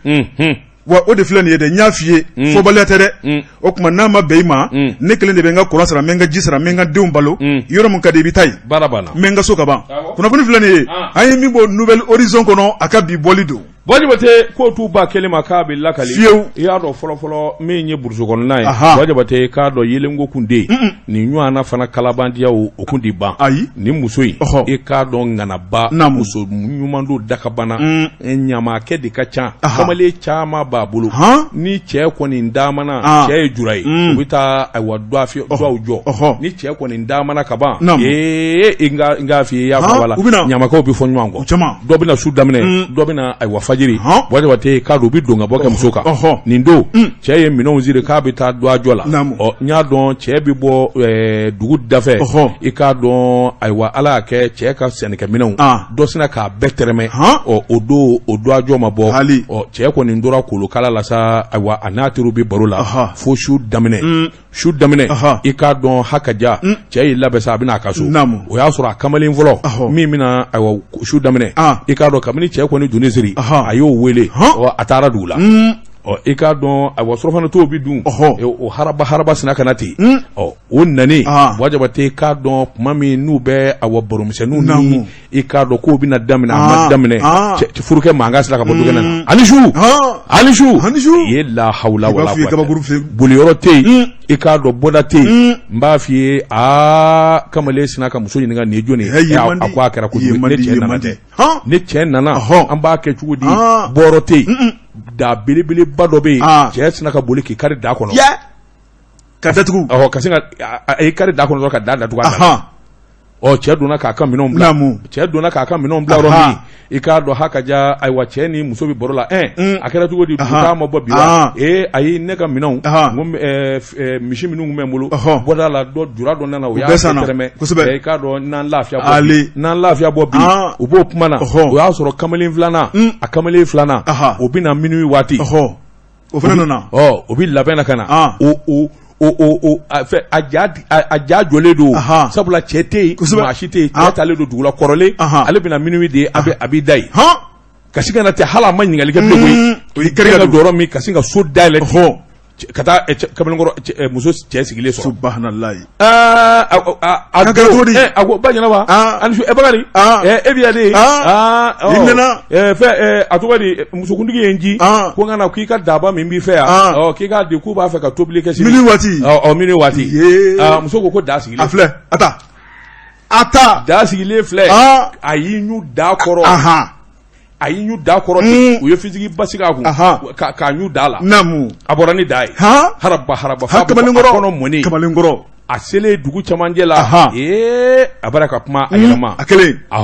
wa o de filɛ nin ye dɛ n y'a f'i ye fɔbaliya tɛ dɛ o tuma n'a ma bɛn i ma ne kelen de bɛ n ka kuran sara n bɛ n ka ji sara n bɛ n ka denw balo yɔrɔ min ka di i bɛ taa yen n bɛ n ka so ka ban kunnafoni filɛ nin ye an ye min bɔ nouvelle horizon kɔnɔ a ka bi bɔli don Wajibate ko tu ba kelima k'a bɛ lakali i y'a dɔn fɔlɔfɔlɔ min ye burusi kɔnɔna ye wajibate k'a dɔn yelenko kun tɛ yen nin ɲɔgɔnna fana kalabandiyaw o kun tɛ ban nin muso in i k'a dɔn ŋanaba muso ɲuman don dakabana ɲamakɛ de ka ca kamalen caman b'a bolo ni cɛ kɔni damana cɛ ye jura ye u bɛ taa ayiwa duwaw jɔ ni cɛ kɔni damana ka ban n k'a f'i ye i y'a fɔ wala ɲamakɛw bɛ fɔ ɲɔgɔn kɔ dɔ bɛna su daminɛ dɔ bɛna ayiwa fajiri wajibate k'a don u bɛ don ka bɔ kɛ muso kan nin don cɛ ye minɛnw siri k'a bɛ taa duwajɔ la n y'a dɔn cɛ bɛ bɔ dugu dafɛ i k'a dɔn ayiwa ala y'a kɛ cɛ ka sɛnɛkɛminɛnw dɔ sina k'a bɛɛ tɛrɛmɛ o don o duwajɔ ma bɔ cɛ kɔni tora kolokala la sa ayiwa a n'a teriw bɛ baro la fo su daminɛ i k'a dɔn hakaja cɛ y'i labɛn sa a bɛna a ka so o y'a sɔrɔ a kamalen fɔlɔ min bɛna ayiwa su daminɛ i k'a dɔn kabini cɛ kɔni donni siri a y'o wele a taara dugu la i k'a dɔn ayiwa surafana t'o bi dun o haraba sina kana ten o nani wajibate k'a dɔn tuma min n'u bɛ ayiwa baromisɛnninw ni i k'a dɔn k'o bɛna daminɛ a ma daminɛ furukɛ mankan sera ka bɔ dukɛnɛ na ani su i ye lahawula wala boliyɔrɔ tɛ yen i k'a dɔn bɔda tɛ yen n b'a f'i ye kamalen sina ka muso ɲininka nin ye jɔnni ye a ko a kɛra kojugu ne cɛ nana dɛ ne cɛ nana an b'a kɛ cogo di bɔrɔ tɛ yen da belebeleba dɔ bɛ yen cɛ sina ka boli k'i kari da kɔnɔ ka datugu ka sin ka a ye kari da kɔnɔ dɔrɔn ka da datugu a la cɛ donna k'a ka minɛnw bila yɔrɔ min i k'a dɔn hakaja ayiwa cɛ ni muso bɛ baro la a kɛra cogo di dugutaa ma bɔ bi la ayi ne ka minɛnw misi minnu tun bɛ n bolo bɔda la jura dɔ nana o y'a tɛrɛmɛ i k'a dɔn n'an lafiya bɔ bi u b'o kuma na o y'a sɔrɔ kamalen filanan o bɛ na minuit waati o fana nana o bɛ labɛn na ka na a ja jɔlen don sabula cɛ tɛ yen maa si tɛ yen cɛ taalen don dugu la kɔrɔlen ale bɛna minuit de a bɛ da yen ka sin ka na tɛ hali a ma ɲininkali kɛ bilen koyi o ye kɛrɛ ka don yɔrɔ min ka sin ka so dayɛlɛ ka taa kamalenkɔrɔ muso cɛ sigilen sɔrɔ subahanallahi a ko ba ɲɛnaba ani su Bakari e bɛ yan de i nana a tɔgɔ di musokuntigi ye n ci ko n ka na k'i ka daba min b'i fɛ yan k'i k'a di k'u b'a fɛ ka tobili kɛ sini minuit waati muso ko da sigilen a filɛ a ta da sigilen filɛ a y'i ɲu da kɔrɔ a y'i ɲu da kɔrɔ ten u ye fitigi basigi a kun k'a ɲu da la a bɔra ni da ye haraba fa kɔnɔ mɔni a selen dugu camancɛ la a bara ka kuma a yɛlɛma a kelen a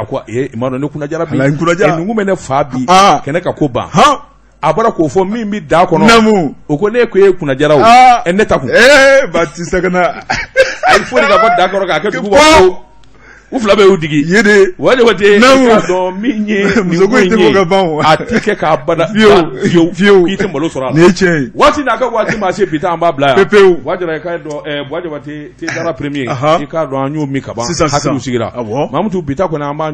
ko i m'a dɔn ne kunna jara bi nugu bɛ ne fa bi kɛnɛ ka ko ban a bɔra k'o fɔ min bɛ da kɔnɔ o ko ne ko e kunna jara o ne ta kun ba ti sagana a ye foli ka bɔ da kɔrɔ k'a kɛ dugu bɔ u fila bɛ y'u digi wajibate k'a dɔn min ye nin ko in ye a tɛ kɛ k'a bada fiyewu k'i tɛ malo sɔrɔ a la waati n'a ka waati ma se bi ta an b'a bila yan wajibate k'a dɔn wajibate tɛ dara premier i k'a dɔn an y'o min ka ban hakiliw sigira Mamutu bi ta kɔni an b'a